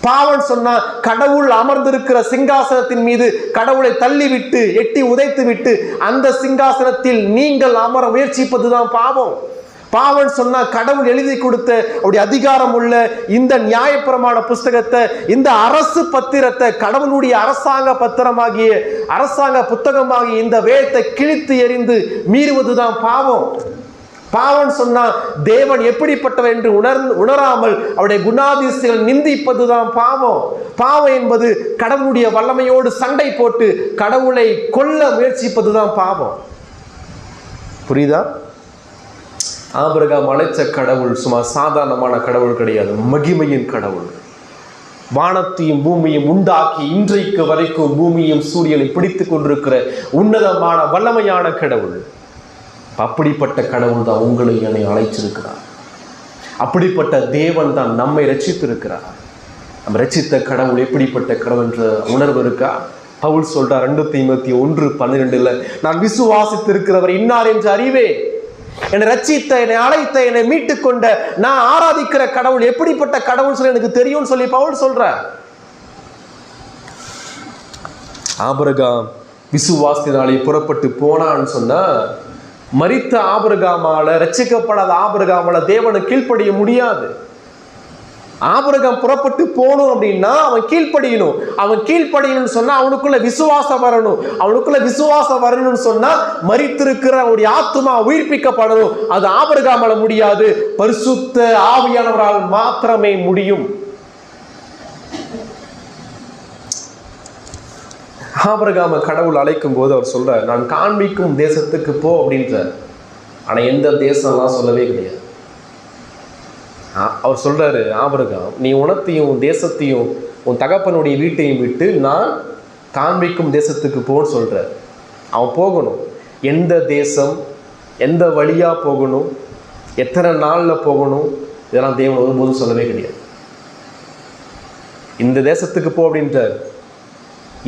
பாவம் சொன்னா கடவுள் அமர்ந்திருக்கிற சிங்காசனத்தின் மீது கடவுளை தள்ளிவிட்டு எட்டி உதைத்து விட்டு அந்த சிங்காசனத்தில் நீங்கள் அமர முயற்சிப்பதுதான் பாவம். பாவம் சொன்னா கடவுள் எழுதி கொடுத்த அப்படி அதிகாரம் உள்ள இந்த நியாயப்பிரமாண புஸ்தகத்தை, இந்த அரசு பத்திரத்தை, கடவுளுடைய அரசாங்க பத்திரமாகிய அரசாங்க புத்தகமாகிய இந்த வேதத்தை கிழித்து எறிந்து மீறுவதுதான் பாவம். பாவம் சொன்னா தேவன் எப்படிப்பட்டவர் என்று உணராமல் அவருடைய குணாதிசயங்கள் நிந்திப்பதுதான் பாவம். பாவம் என்பது கடவுளுடைய வல்லமையோடு சண்டை போட்டு கடவுளை கொல்ல முயற்சிப்பதுதான் பாவம். புரியுதா? ஆபிரகாம் அழைச்ச கடவுள் சும்மா சாதாரணமான கடவுள் கிடையாது, மகிமையின் கடவுள். வானத்தையும் பூமியும் உண்டாக்கி இன்றைக்கு வரைக்கும் பூமியும் சூரியனை பிடித்துக் கொண்டிருக்கிற உன்னதமான வல்லமையான கடவுள். அப்படிப்பட்ட கடவுள் தான் உங்களை என்னை அழைச்சிருக்கிறார். அப்படிப்பட்ட தேவன் தான் நம்மை ரட்சித்திருக்கிறார். நம்ம ரட்சித்த கடவுள் எப்படிப்பட்ட கடவுள் என்ற உணர்வு இருக்கா? பவுல் சொல்றார் 2 தீமோத்தேயு 1:12, நான் விசுவாசித்திருக்கிறவர் இன்னார் என்று அறிவே. என்னை ரட்சித்த, என்னை அழைத்த, என்னை மீட்டுக் கொண்ட நான் ஆராதிக்கிற கடவுள் எப்படிப்பட்ட கடவுள் சொல்லி எனக்கு தெரியும் சொல்லி பவுல் சொல்ற. ஆபிரகாம் விசுவாசத்தினாலே புறப்பட்டு போனான்னு சொன்னா, மரித்த ஆபிரகாமால, ரட்சிக்கப்படாத ஆபிரகாமால தேவனை கீழ்ப்படிய முடியாது. ஆபிரகாம் புறப்பட்டு போகணும் அப்படின்னா அவன் கீழ்ப்படியணும். அவன் கீழ்ப்படியணும்னு சொன்னா அவனுக்குள்ள விசுவாசம் வரணும். அவனுக்குள்ள விசுவாசம் வரணும்னு சொன்னா மரித்திருக்கிற அவருடைய ஆத்துமா உயிர்ப்பிக்கப்படணும். அது ஆபிரகாமால முடியாது, பரிசுத்த ஆவியானவரால் மாத்திரமே முடியும். ஆபிரகாம கடவுள் அழைக்கும் போது அவர் சொல்ற, நான் காண்பிக்கும் தேசத்துக்கு போ அப்படின்றார். ஆனா எந்த தேசம்லாம் சொல்லவே கிடையாது. அவர் சொல்றாரு, ஆபிரகாம் நீ உனத்தையும் தேசத்தையும் உன் தகப்பனுடைய வீட்டையும் விட்டு நான் காண்பிக்கும் தேசத்துக்கு போன்னு சொல்றார். அவன் போகணும். எந்த தேசம், எந்த வழியா போகணும், எத்தனை நாள்ல போகணும், இதெல்லாம் தேவன் ஒருபோதும் சொல்லவே கிடையாது. இந்த தேசத்துக்கு போ அப்படின்றார்.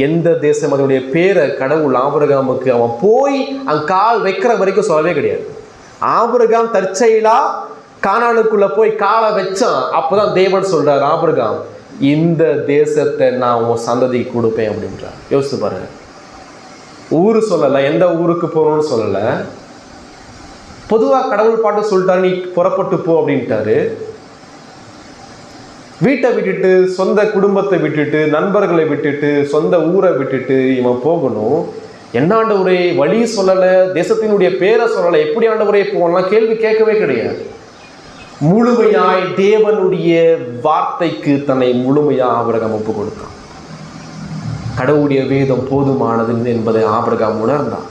எந்த தேசம், அதனுடைய பேரை கடவுள் ஆபிரகாமுக்கு அவன் போய் அங்க கால் வைக்கிற வரைக்கும் சொல்லவே கிடையாது. ஆபிரகாம் தற்செயலா கானானுக்குள்ள போய் காலை வச்சான். அப்பதான் தேவன் சொல்றார், ஆபிரகாம் இந்த தேசத்தை நான் உன் சந்ததிக்கு கொடுப்பேன் அப்படின்றார். யோசிச்சு பாருங்க. ஊரு சொல்லல, எந்த ஊருக்கு போகணும்னு சொல்லல, பொதுவா கடவுள் பாட்டு சொல்லிட்டாரு, நீ புறப்பட்டு போ அப்படின்ட்டாரு. வீட்டை விட்டுட்டு, சொந்த குடும்பத்தை விட்டுட்டு, நண்பர்களை விட்டுட்டு, சொந்த ஊரை விட்டுட்டு இவன் போகணும். என்ன ஆண்டவரே வழி சொல்லலை, தேசத்தினுடைய பேரை சொல்லலை, எப்படி ஆண்டவரே போகலாம் கேள்வி கேட்கவே கிடையாது. முழுமையாய் தேவனுடைய வார்த்தைக்கு தன்னை முழுமையா ஆபிரகாம் ஒப்பு கொடுத்தான். கடவுளுடைய வேதம் போதுமானது என்பதை ஆபிரகாம் உணர்ந்தான்.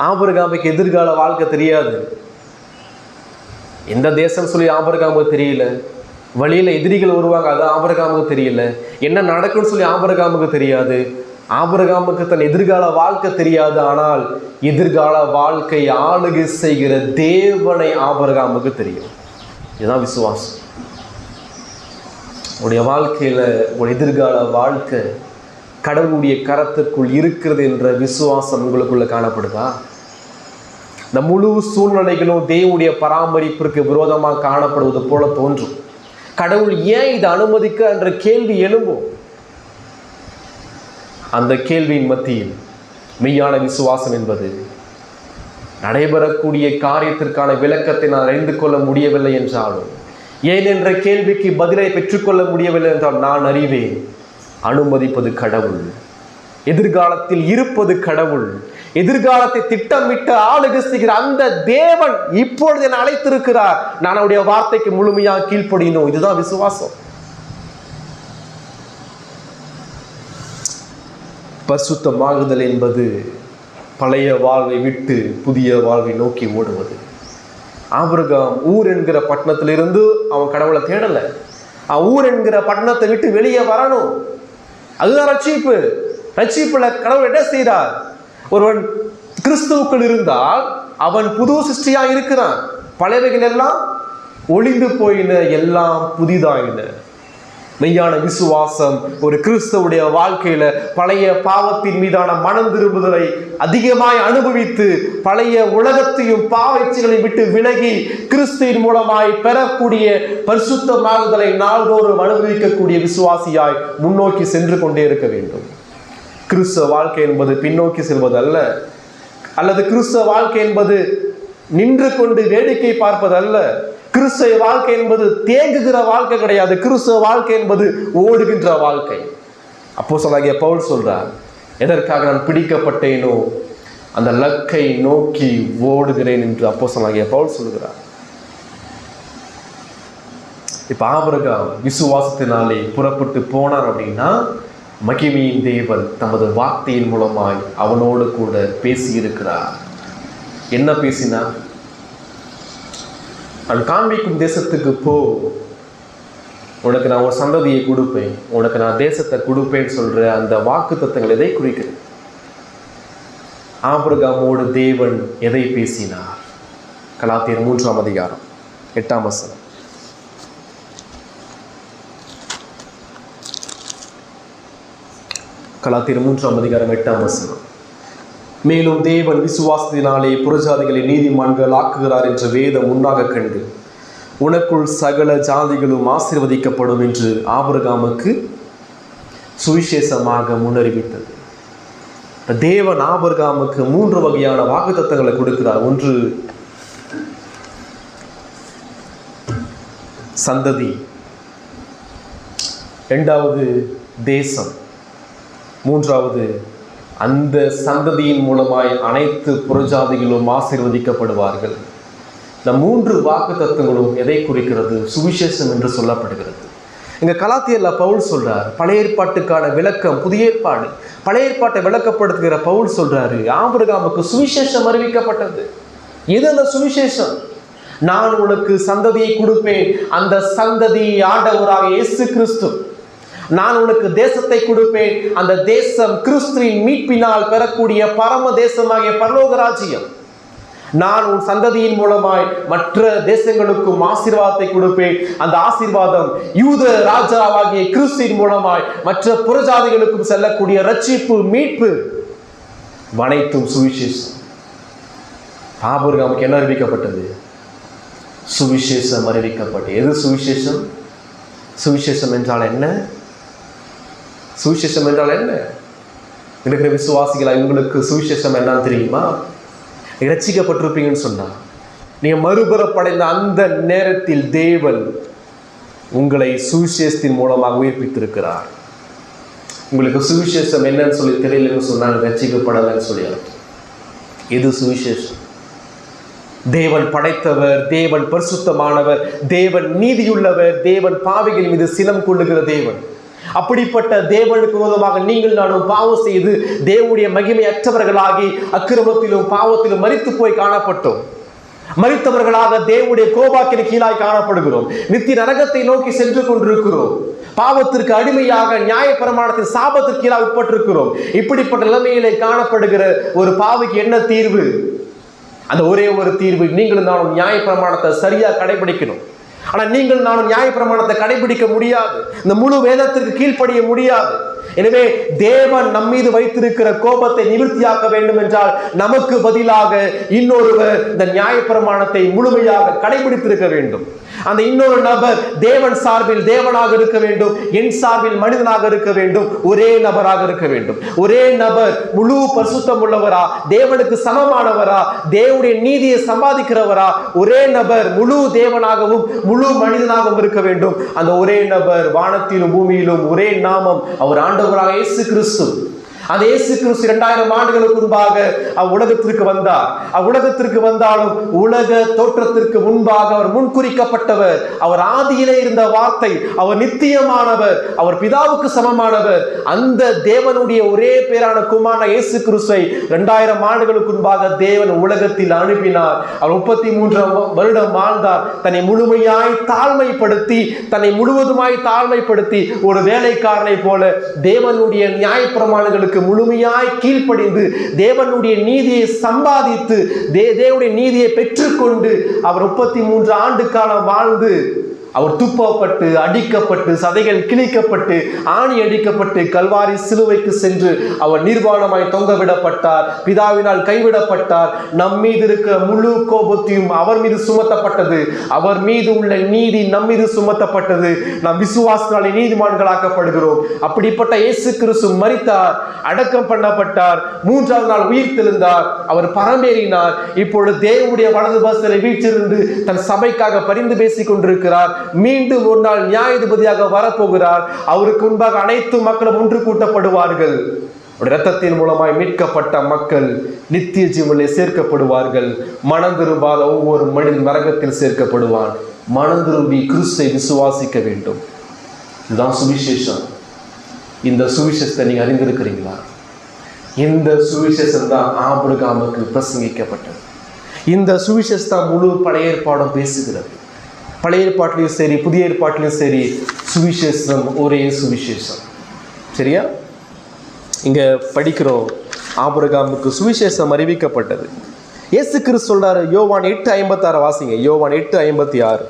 ஆபிரகாமுக்கு எதிர்கால வாழ்க்கை தெரியாது. எந்த தேசம் சொல்லி ஆபிரகாமுக்கு தெரியல. வழியில எதிரிகள் வருவாங்க, அது ஆபிரகாமுக்கு தெரியல. என்ன நடக்கும்னு சொல்லி ஆபிரகாமுக்கு தெரியாது. ஆபிரகாமுக்கு தன் எதிர்கால வாழ்க்கை தெரியாது. ஆனால் எதிர்கால வாழ்க்கை ஆளுகை செய்கிற தேவனை ஆபிரகாமுக்கு தெரியும். இதுதான் விசுவாசம். உடைய வாழ்க்கையில ஒரு எதிர்கால வாழ்க்கை கடவுளுடைய கரத்திற்குள் இருக்கிறது என்ற விசுவாசம் உங்களுக்குள்ள காணப்படுதா? இந்த முழு சூழ்நிலைகளும் தேவனுடைய பராமரிப்பிற்கு விரோதமாக காணப்படுவது போல தோன்றும். கடவுள் ஏன் இதை அனுமதிக்க என்ற கேள்வி எழும்பும். அந்த கேள்வியின் மத்தியில் மெய்யான விசுவாசம் என்பது நடைபெறக்கூடிய காரியத்திற்கான விளக்கத்தை நான் அறிந்து கொள்ள முடியவில்லை என்றாலும், ஏன் என்ற கேள்விக்கு பதிலை பெற்றுக்கொள்ள முடியவில்லை என்றால் நான் அறிவேன், அனுமதிப்பது கடவுள். எதிர்காலத்தில் இருப்பது கடவுள். எதிர்காலத்தை திட்டமிட்டு ஆளுகை செய்கிற அந்த தேவன் இப்பொழுது என்னை அழைத்திருக்கிறார். நான் அவருடைய வார்த்தைக்கு முழுமையாக கீழ்ப்படியணும். இதுதான் விசுவாசம். பரிசுத்தமாகுதல் என்பது பழைய வாழ்வை விட்டு புதிய வாழ்வை நோக்கி ஓடுவது. ஆபிரகாம் ஊர் என்கிற பட்டணத்திலிருந்து அவன் கடவுளை தேடலை. அவன் ஊர் என்கிற பட்டணத்தை விட்டு வெளியே வரணும். அதுதான் ரட்சிப்பு. ரட்சிப்புல கடவுள் என்ன செய்கிறார்? ஒருவன் கிறிஸ்துவுக்குள் இருந்தால் அவன் புது சிருஷ்டியா இருக்கிறான். பழையவைகள் எல்லாம் ஒளிந்து போயின, எல்லாம் புதிதாயின. மெய்யான விசுவாசம் ஒரு கிறிஸ்தவுடைய வாழ்க்கையில பழைய பாவத்தின் மீதான மனம் திரும்புதலை அதிகமாய் அனுபவித்து பழைய உலகத்தையும் பாவச்சைகளை விட்டு விலகி கிறிஸ்துவின் மூலமாய் பெறக்கூடிய பரிசுத்தமாகுதலை நாள்தோறும் அனுபவிக்கக்கூடிய விசுவாசியாய் முன்னோக்கி சென்று கொண்டே இருக்க வேண்டும். கிறிஸ்தவ வாழ்க்கை என்பது பின்னோக்கி செல்வதல்ல, அல்லது கிறிஸ்தவ வாழ்க்கை என்பது நின்று கொண்டு வேடிக்கை பார்ப்பதல்ல. கிறிஸ்தவ வாழ்க்கை என்பது தேங்குகிற வாழ்க்கை கிடையாது. கிறிஸ்தவ வாழ்க்கை என்பது ஓடுகின்ற வாழ்க்கை. அப்போஸ்தலனாகிய பவுல் சொல்றார், எதற்காக நான் பிடிக்கப்பட்டேனோ அந்த லக்கை நோக்கி ஓடுகிறேன் என்று அப்போஸ்தலனாகிய பவுல் சொல்கிறார். இப்ப ஆபிரகாம் விசுவாசத்தினாலே புறப்பட்டு போனார் அப்படின்னா, மகிமையின் தேவன் தமது வார்த்தையின் மூலமாய் அவனோடு கூட பேசியிருக்கிறார். என்ன பேசினார்? நான் காண்பிக்கும் தேசத்துக்கு போ, உனக்கு நான் ஒரு சந்ததியை கொடுப்பேன், உனக்கு நான் தேசத்தை கொடுப்பேன்னு சொல்ற அந்த வாக்கு தத்தங்கள் எதை குறிக்கிறது? ஆபிரகாமோடு தேவன் எதை பேசினார்? கலாத்தியர் 3ஆம் அதிகாரம் 8ஆம் வசனம். கலாத்தியர் 3ஆம் அதிகாரம் 8ஆம் வசனம். மேலும் தேவன் விசுவாசத்தினாலே புறஜாதிகளை நீதிமான்கள் ஆக்குகிறார் என்ற வேதம் முன்னாக கண்டு உனக்குள் சகல ஜாதிகளும் ஆசீர்வதிக்கப்படும் என்று ஆபிரகாமுக்கு சுவிசேஷமாக முன்னறிவித்தது. தேவன் ஆபிரகாமுக்கு 3 வகையான வாக்குத்தத்தங்களை கொடுக்கிறார். ஒன்று சந்ததி, இரண்டாவது தேசம், மூன்றாவது அந்த சந்ததியின் மூலமாய் அனைத்து புறஜாதிகளும் ஆசீர்வதிக்கப்படுவார்கள். இந்த 3 வாக்கு தத்துவங்களும் எதை குறிக்கிறது? சுவிசேஷம் என்று சொல்லப்படுகிறது. இங்க கலாத்தியர்ல பவுல் சொல்றார், பழைய ஏற்பாட்டுக்கான விளக்கம் புதிய ஏற்பாடு. பழைய ஏற்பாட்டை விளக்கப்படுத்துகிற பவுல் சொல்றாரு, ஆபிரகாமுக்கு சுவிசேஷம் அறிவிக்கப்பட்டது. எது அந்த சுவிசேஷம்? நான் உனக்கு சந்ததியை கொடுப்பேன், அந்த சந்ததி ஆண்டவராக இயேசு கிறிஸ்து. நான் உனக்கு தேசத்தை கொடுப்பேன், அந்த தேசம் கிறிஸ்துவின் மீட்பினால் பெறக்கூடிய பரம தேசமாகிய பரலோக ராஜ்யம். நான் உன் சந்ததியின் மூலமாய் மற்ற தேசங்களுக்கும் ஆசீர்வாதத்தை கொடுப்பேன், அந்த ஆசீர்வாதம் யூத ராஜாவாகிய கிறிஸ்துவின் மூலமாய் மற்ற புறஜாதிகளுக்கும் செல்லக்கூடிய ரட்சிப்பு, மீட்பு, அனைத்தும் சுவிசேஷம். ஆபிரகாமுக்கு என்ன அறிவிக்கப்பட்டது? சுவிசேஷம் அறிவிக்கப்பட்டது. எது சுவிசேஷம்? சுவிசேஷம் என்றால் என்ன? சுவிசேஷம் என்றால் என்ன? இருக்கிற விசுவாசிகளா, உங்களுக்கு சுவிசேஷம் என்னன்னு தெரியுமா? இரட்சிக்கப்பட்டிருப்பீங்கன்னு சொன்னா, நீங்க மறுபுறப்படைந்த அந்த நேரத்தில் தேவன் உங்களை சுவிசேஷத்தின் மூலமாக உயிர்ப்பித்திருக்கிறார். உங்களுக்கு சுவிசேஷம் என்னன்னு சொல்லி தெரியலன்னு சொன்னால் ரட்சிக்கப்படலைன்னு சொல்லி அர்த்தம். இது சுவிசேஷம். தேவன் படைத்தவர், தேவன் பரிசுத்தமானவர், தேவன் நீதியுள்ளவர், தேவன் பாவிகள் மீது சினம் கொள்ளுகிற தேவன். அப்படிப்பட்ட தேவனுக்கு விரோதமாக நீங்கள் நானும் பாவம் செய்து தேவனுடைய மகிமை அற்றவர்களாகி அக்கிரமத்திலும் பாவத்திலும் மரித்து போய் காணப்பட்டோம். மரித்தவர்களாக தேவனுடைய கோபாக்கின் கீழாய் காணப்படுகிறோம். நித்திய நரகத்தை நோக்கி சென்று கொண்டிருக்கிறோம். பாவத்திற்கு அடிமையாக நியாயப்பிரமாணத்தின் சாபத்திற்கு கீழாக உட்பட்டிருக்கிறோம். இப்படிப்பட்ட நிலைமையிலே காணப்படுகிற ஒரு பாவிக்கு என்ன தீர்வு? அந்த ஒரே ஒரு தீர்வு, நீங்களும் நானும் நியாயப்பிரமாணத்தை சரியா கடைபிடிக்கணும். ஆனால் நீங்கள் நானும் நியாயப்பிரமாணத்தை கடைபிடிக்க முடியாது. இந்த முழு வேதத்திற்கு கீழ்ப்படிய முடியாது. எனவே தேவன் நம் மீது வைத்திருக்கிற கோபத்தை நிவர்த்தியாக்க வேண்டும் என்றால் நமக்கு பதிலாக இன்னொருவர் இந்த நியாயப்பிரமாணத்தை முழுமையாக கடைபிடித்திருக்க வேண்டும். அந்த இன்னொரு நபர் தேவன் சார்பில் தேவனாக இருக்க வேண்டும், என் சார்பில் மனிதனாக இருக்க வேண்டும், ஒரே நபராக இருக்க வேண்டும். ஒரே நபர் முழு பரிசுத்தம் உள்ளவரா, தேவனுக்கு சமமானவரா, தேவனுடைய நீதியை சம்பாதிக்கிறவரா, ஒரே நபர் முழு தேவனாகவும் முழு மனிதனாகவும் இருக்க வேண்டும். அந்த ஒரே நபர் வானத்திலும் பூமியிலும் ஒரே நாமம், அவர் ஆண்டவராக இயேசு கிறிஸ்து. அந்த இயேசு கிறிஸ்து 2000 ஆண்டுகளுக்கு முன்பாக உலகத்திற்கு வந்தார். உலகத்திற்கு வந்தாலும் உலக தோற்றத்திற்கு முன்பாக அவர் முன்குறிக்கப்பட்டவர். அவர் ஆதியிலே இருந்த வார்த்தை, அவர் நித்தியமானவர், அவர் பிதாவுக்கு சமமானவர். அந்த தேவனுடைய ஒரே பேரான குமாரனான இயேசு கிறிஸ்துவை 2000 ஆண்டுகளுக்கு முன்பாக தேவன் உலகத்தில் அனுப்பினார். அவர் 33 வருடம் வாழ்ந்தார். தன்னை முழுமையாய் தாழ்மைப்படுத்தி, தன்னை முழுவதுமாய் தாழ்மைப்படுத்தி, ஒரு வேலைக்காரனை போல தேவனுடைய நியாயப்பிரமாணங்களுக்கு முழுமையாய் கீழ்ப்படிந்து, தேவனுடைய நீதியை சம்பாதித்து, தேவனுடைய நீதியை பெற்றுக்கொண்டு அவர் 33 ஆண்டு காலம் வாழ்ந்து, அவர் துப்பப்பட்டு, அடிக்கப்பட்டு, சதைகள் கிழிக்கப்பட்டு, ஆணி அடிக்கப்பட்டு, கல்வாரி சிலுவைக்கு சென்று அவர் நிர்வாணமாய் தொங்கவிடப்பட்டார். பிதாவினால் கைவிடப்பட்டார். நம் மீது இருக்கிற முழு கோபத்தையும் அவர் மீது சுமத்தப்பட்டது. அவர் மீது உள்ள நீதி நம் மீது சுமத்தப்பட்டது. நாம் விசுவாசத்தாலே நீதிமான்களாக்கப்படுகிறோம். அப்படிப்பட்ட இயேசு கிறிஸ்து மரித்தார், அடக்கம் பண்ணப்பட்டார், 3ஆவது நாள் உயிர் தெழுந்தார், அவர் பரமேறினார். இப்பொழுது தேவனுடைய வலது பாசத்தில் வீற்றிருந்து தன் சபைக்காக பரிந்து பேசிக் கொண்டிருக்கிறார். மீண்டும் ஒரு நாள் நியாயாதிபதியாக வரப்போகிறார். அவருக்கு முன்பாக அனைத்து மக்களும் ஒன்று கூட்டப்படுவார்கள். இரத்தத்தின் மூலமாய் மீட்கப்பட்ட மக்கள் நித்திய ஜீவனிலே சேர்க்கப்படுவார்கள். மனம் திரும்பாத ஒவ்வொரு மனிதன் நரகத்தில் சேர்க்கப்படுவான். மனம் திரும்பி கிறிஸ்துவை விசுவாசிக்க வேண்டும். இதுதான் சுவிசேஷம். இந்த சுவிசேஷத்தை நீங்க அறிந்திருக்கிறீங்களா? இந்த சுவிசேஷம் தான் ஆபிரகாமுக்கு பிரசங்கிக்கப்பட்டது. இந்த சுவிசேஷம் முழு பழைய ஏற்பாடும் பேசுகிறது. பழைய ஏற்பாட்டிலையும் சரி, புதிய ஏற்பாட்டிலையும் சரி, சுவிசேஷம் ஒரே சுவிசேஷம். சரியா? இங்க படிக்கிறோம், ஆபிரகாமுக்கு சுவிசேஷம் அறிவிக்கப்பட்டது. இயேசு கிறிஸ்து சொல்றாரு, யோவான் 8:56 வாசிங்க. யோவான் 8:56.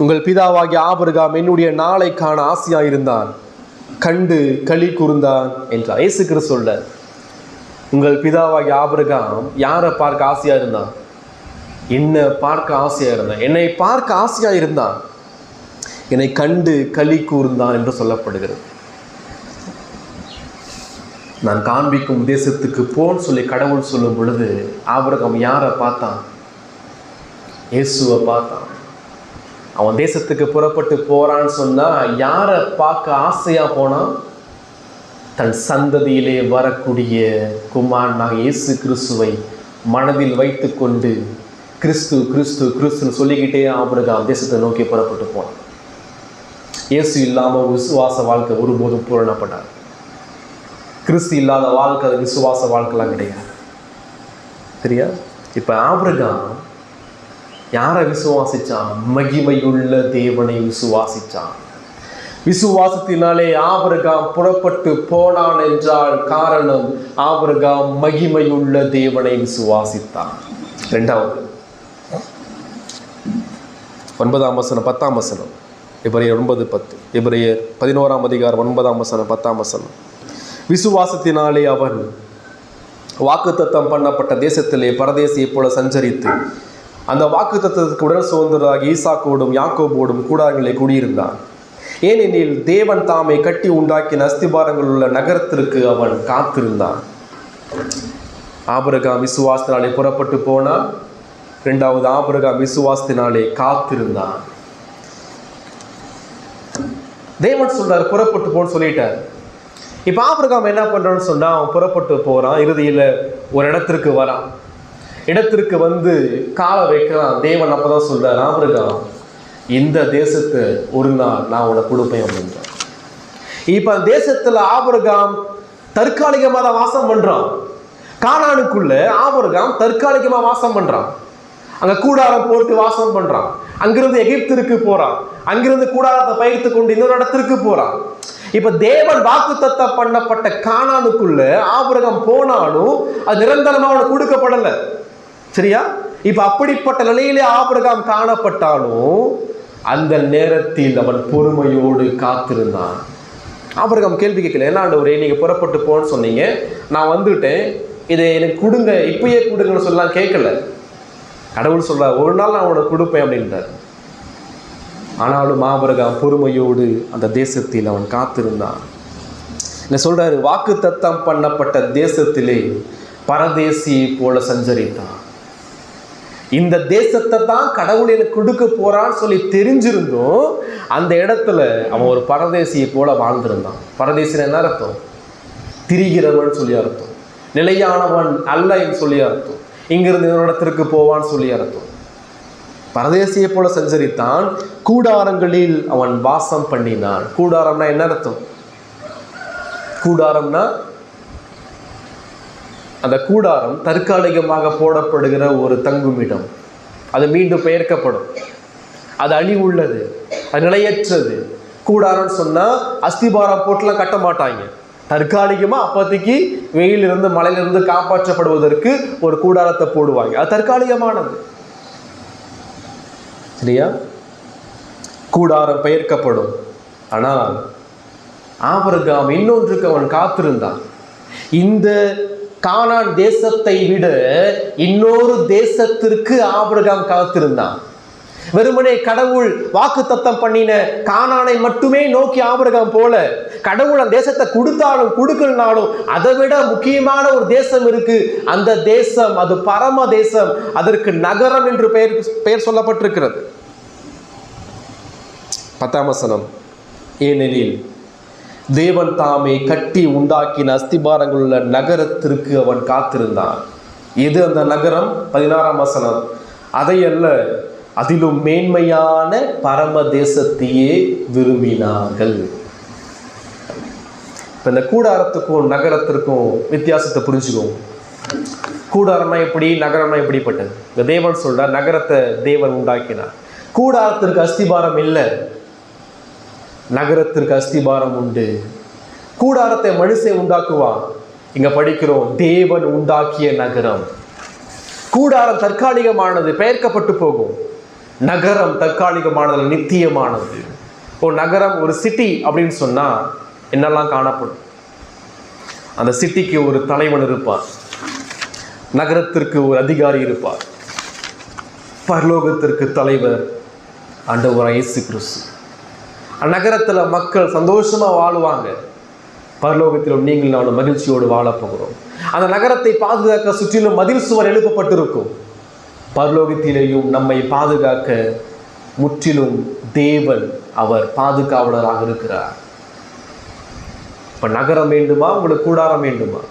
உங்கள் பிதாவாகிய ஆபிரகாம் என்னுடைய நாளை காண ஆசையாயிருந்தான், கண்டு களி கூர்ந்தான் என்றார். இயேசு கிறிஸ்து சொல்றார், உங்கள் பிதாவாகிய ஆபிரகாம் யாரை பார்க்க ஆசையா இருந்தான்? என்னை பார்க்க ஆசையா இருந்தான், என்னை பார்க்க ஆசையா இருந்தான், என்னை கண்டு களி கூர்ந்தான் என்று சொல்லப்படுகிறது. நான் காண்பிக்கும் தேசத்துக்கு போன்னு சொல்லி கடவுள் சொல்லும் பொழுது ஆபிரகாம் யாரை பார்த்தான்? இயேசுவை பார்த்தான். அவன் தேசத்துக்கு புறப்பட்டு போறான்னு சொன்னா யாரை பார்க்க ஆசையா போனான்? தன் சந்ததியிலே வரக்கூடிய குமாரனாக இயேசு கிறிஸ்துவை மனதில் வைத்து கொண்டு கிறிஸ்து கிறிஸ்து கிறிஸ்துன்னு சொல்லிக்கிட்டே ஆபிரகாம் தேசத்தை நோக்கி புறப்பட்டு போனான். இயேசு இல்லாமல் விசுவாச வாழ்க்கை ஒருபோதும் பூரணப்படாது. கிறிஸ்து இல்லாத வாழ்க்கை அது விசுவாச வாழ்க்கைலாம் கிடையாது. சரியா? இப்ப ஆபிரகாம் யாரை விசுவாசிச்சான்? மகிமையுள்ள தேவனை விசுவாசிச்சான். விசுவாசத்தினாலே ஆபிரகாம் புறப்பட்டு போனான் என்றால் காரணம் ஆபிரகாம் மகிமையுள்ள தேவனை விசுவாசித்தான். 2வது 9ஆம் வசனம் 10ஆம் வசனம், எபிரேயர் 9:10, எபிரேயர் 11ஆம் அதிகாரம் 9ஆம் வசனம் 10ஆம் வசனம். விசுவாசத்தினாலே அவன் வாக்குத்தத்தம் பண்ணப்பட்ட தேசத்திலே பரதேசியை போல சஞ்சரித்து அந்த வாக்குத்தத்தத்துக்கு உடல் சுதந்திரராக ஈசாக்கோடும் யாக்கோபோடும் கூடாரங்களிலே குடியிருந்தான். ஏனெனில் தேவன் தாமே கட்டி உண்டாக்கின அஸ்திபாரங்கள் உள்ள நகரத்திற்கு அவன் காத்திருந்தான். ஆபிரகாம் விசுவாசத்தினாலே புறப்பட்டு போனான். 2வது ஆபிரகாம் விசுவாசத்தினாலே காத்திருந்தான். தேவன் சொல்றாரு புறப்பட்டு போன்னு சொல்லிட்டார். இப்ப ஆபிரகாம் என்ன பண்றான்னு சொன்னா, அவன் புறப்பட்டு போறான். இறுதியில ஒரு இடத்திற்கு வரான். இடத்திற்கு வந்து காலை வைக்கிறான். தேவன் அப்பதான் சொல்றார், ஆபிரகாம் இந்த தேசத்தை ஒரு நாள் நான் உனக்கு கொடுப்பேன் அப்படின்றான். இப்ப தேசத்துல ஆபிரகாம் தற்காலிகமா தான் வாசம் பண்றான். கானானுக்குள்ள ஆபிரகாம் தற்காலிகமா வாசம் பண்றான். அங்க கூடாரம் போட்டு வாசம் பண்றான். அங்கிருந்து எகிப்திற்கு போறான். அங்கிருந்து கூடாரத்தை பயிர்த்து கொண்டு இன்னொரு இடத்திற்கு போறான். இப்ப தேவன் வாக்குத்தத்தம் பண்ணப்பட்ட கானானுக்குள்ள ஆபிரகாம் போனாலும் அது நிரந்தரமா அவனுக்கு கொடுக்கப்படல. சரியா? இப்ப அப்படிப்பட்ட நிலையிலே ஆபிரகாம் காணப்பட்டாலும் அந்த நேரத்தில் அவன் பொறுமையோடு காத்திருந்தான். ஆபிரகாம் கேள்வி கேட்கல, என்ன ஆண்டவரே நீங்க புறப்பட்டு போன்னு சொன்னீங்க, நான் வந்துட்டேன், இதை எனக்கு கொடுங்க, இப்பயே கொடுங்கன்னு சொல்லலாம் கேட்கல. கடவுள் சொல்ற ஒரு நாள் நான் உனக்கு கொடுப்பேன் அப்படின்றார். ஆனாலும் ஆபிரகாம் பொறுமையோடு அந்த தேசத்தில் அவன் காத்திருந்தான். என்ன சொல்றாரு? வாக்குத்தத்தம் பண்ணப்பட்ட தேசத்திலே பரதேசியை போல சஞ்சரித்தான். இந்த தேசத்தை தான் கடவுள் எனக்கு கொடுக்க போறான்னு சொல்லி தெரிஞ்சிருந்தும் அந்த இடத்துல அவன் ஒரு பரதேசியை போல வாழ்ந்திருந்தான். பரதேசின என்ன அர்த்தம்? திரிகிறவன் சொல்லி அர்த்தம். நிலையானவன் அல்ல என்று சொல்லி அர்த்தம். இங்கிருந்து இடத்திற்கு போவான்னு சொல்லி அர்த்தம். பரதேசியை போல சஞ்சரித்தான், கூடாரங்களில் அவன் வாசம் பண்ணினான். கூடாரம்னா என்ன அர்த்தம்? கூடாரம்னா அந்த கூடாரம் தற்காலிகமாக போடப்படுகிற ஒரு தங்குமிடம். அது மீண்டும் பெயர்க்கப்படும். அது அழிவுள்ளது, அது நிலையற்றது. கூடாரம்னு சொன்னா அஸ்திபாரம் போட்டுலாம் கட்ட மாட்டாங்க. தற்காலிகமா அப்போதைக்கு வெயிலிருந்து மழையிலிருந்து காப்பாற்றப்படுவதற்கு ஒரு கூடாரத்தை போடுவாங்க. அது தற்காலிகமானது. சரியா? கூடாரம் பெயர்க்கப்படும். ஆனால் ஆபிரகாம் இன்னொன்றுக்கு அவன் காத்திருந்தான். இந்த கானான் தேசத்தை விட இன்னொரு தேசத்திற்கு ஆபிரகாம் காத்திருந்தான். வெறுமனே கடவுள் வாக்குத்தத்தம் பண்ணின கானானை மட்டுமே நோக்கி ஆபிரகாம் போல, கடவுள் அந்த தேசத்தை கொடுத்தாலும் கொடுக்கலனாலும் அதை விட முக்கியமான ஒரு தேசம் இருக்கு. அந்த தேசம் அது பரம தேசம். அதற்கு நகரம் என்று பெயர் சொல்லப்பட்டிருக்கிறது. 10ஆம் வசனம், ஏனெனில் தேவன் தாமே கட்டி உண்டாக்கின அஸ்திபாரங்கள் உள்ள நகரத்திற்கு அவன் காத்திருந்தான். எது அந்த நகரம்? 16ஆம் வசனம், அதை அல்ல, அதிலும் மேன்மையான பரம தேசத்தையே விரும்பினார்கள். இப்ப இந்த கூடாரத்துக்கும் நகரத்திற்கும் வித்தியாசத்தை புரிஞ்சுக்குவோம். கூடாரம்னா எப்படி, நகரம்னா எப்படிப்பட்டது? இந்த தேவன் சொல்றார், நகரத்தை தேவன் உண்டாக்கினார். கூடாரத்திற்கு அஸ்திபாரம் இல்லை, நகரத்திற்கு அஸ்திபாரம் உண்டு. கூடாரத்தை மனுஷன் உண்டாக்குவான். இங்க படிக்கிறோம், தேவன் உண்டாக்கிய நகரம். கூடாரம் தற்காலிகமானது, பெயர்க்கப்பட்டு போகும். நகரம் தற்காலிகமானது, நித்தியமானது. ஒரு நகரம், ஒரு சிட்டி அப்படின்னு சொன்னா என்னெல்லாம் காணப்படும்? அந்த சிட்டிக்கு ஒரு தலைவன் இருப்பார், நகரத்திற்கு ஒரு அதிகாரி இருப்பார், பரலோகத்திற்கு தலைவர் ஆண்டவராகிய இயேசு கிறிஸ்து. அந்நகரத்தில் மக்கள் சந்தோஷமா வாழுவாங்க. பரலோகத்திலும் நீங்கள் நானும் மகிழ்ச்சியோடு வாழப் போகிறோம். அந்த நகரத்தை பாதுகாக்க சுற்றிலும் மதில் சுவர் எழுப்பப்பட்டிருக்கும். பரலோகத்திலேயும் நம்மை பாதுகாக்க முற்றிலும் தேவன் அவர் பாதுகாவலராக இருக்கிறார். இப்ப நகரம் வேண்டுமா, உங்களுக்கு கூடாரம் வேண்டுமா?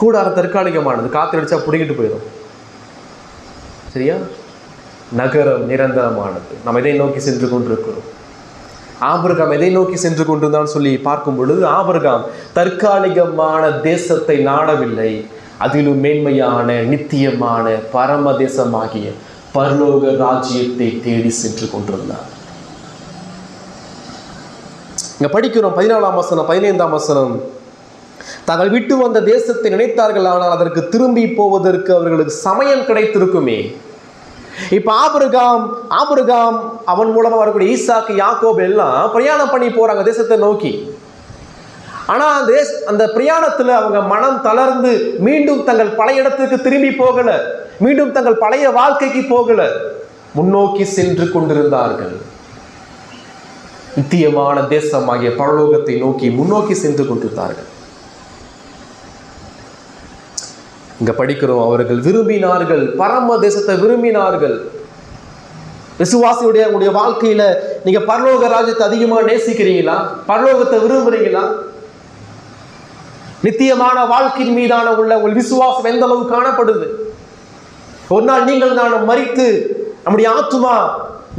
கூடாரம் தற்காலிகமானது, காத்தடிச்சா பிடிக்கிட்டு போயிடும். சரியா? நகரம் நிரந்தரமானது. நம்ம எதை நோக்கி சென்று கொண்டிருக்கிறோம்? ஆபிரகாம் எதை நோக்கி சென்று கொண்டிருந்தான் சொல்லி பார்க்கும் பொழுது, ஆபிரகாம் தற்காலிகமான தேசத்தை நாடவில்லை, அதிலும் மேன்மையான நித்தியமான பரம தேசமாகிய பரலோக ராஜ்யத்தை தேடி சென்று கொண்டிருந்தார். இங்க படிக்கிறோம் 14ஆம் வசனம், 15ஆம் வசனம், தாங்கள் விட்டு வந்த தேசத்தை நினைத்தார்கள், ஆனால் அதற்கு திரும்பி போவதற்கு அவர்களுக்கு சமயம் கிடைத்திருக்குமே. இப்ப ஆபிரகாம் அவன் மூலமா வரக்கூடிய ஈசாக்கு, யாக்கோபு எல்லாம் பிரயாணம் பண்ணி போறாங்க தேசத்தை நோக்கி. ஆனா அந்த பிரயாணத்துல அவங்க மனம் தளர்ந்து மீண்டும் தங்கள் பழைய இடத்துக்கு திரும்பி போகல, மீண்டும் தங்கள் பழைய வாழ்க்கைக்கு போகல, முன்னோக்கி சென்று கொண்டிருந்தார்கள். நித்தியமான தேசமாகிய பரலோகத்தை நோக்கி முன்னோக்கி சென்று கொண்டிருந்தார்கள். இங்க படிக்கிறோம், அவர்கள் விரும்பினார்கள், பரம தேசத்தை விரும்பினார்கள். விசுவாசியுடைய உங்களுடைய வாழ்க்கையில நீங்க பரலோக ராஜ்யத்தை அதிகமாக நேசிக்கிறீங்களா? பரலோகத்தை விரும்புறீங்களா? நித்தியமான வாழ்க்கையின் மீதான உள்ள உங்கள் விசுவாசம் எந்த அளவு காணப்படுது? ஒரு நாள் நீங்கள் நானும் மரித்து நம்முடைய ஆத்துமா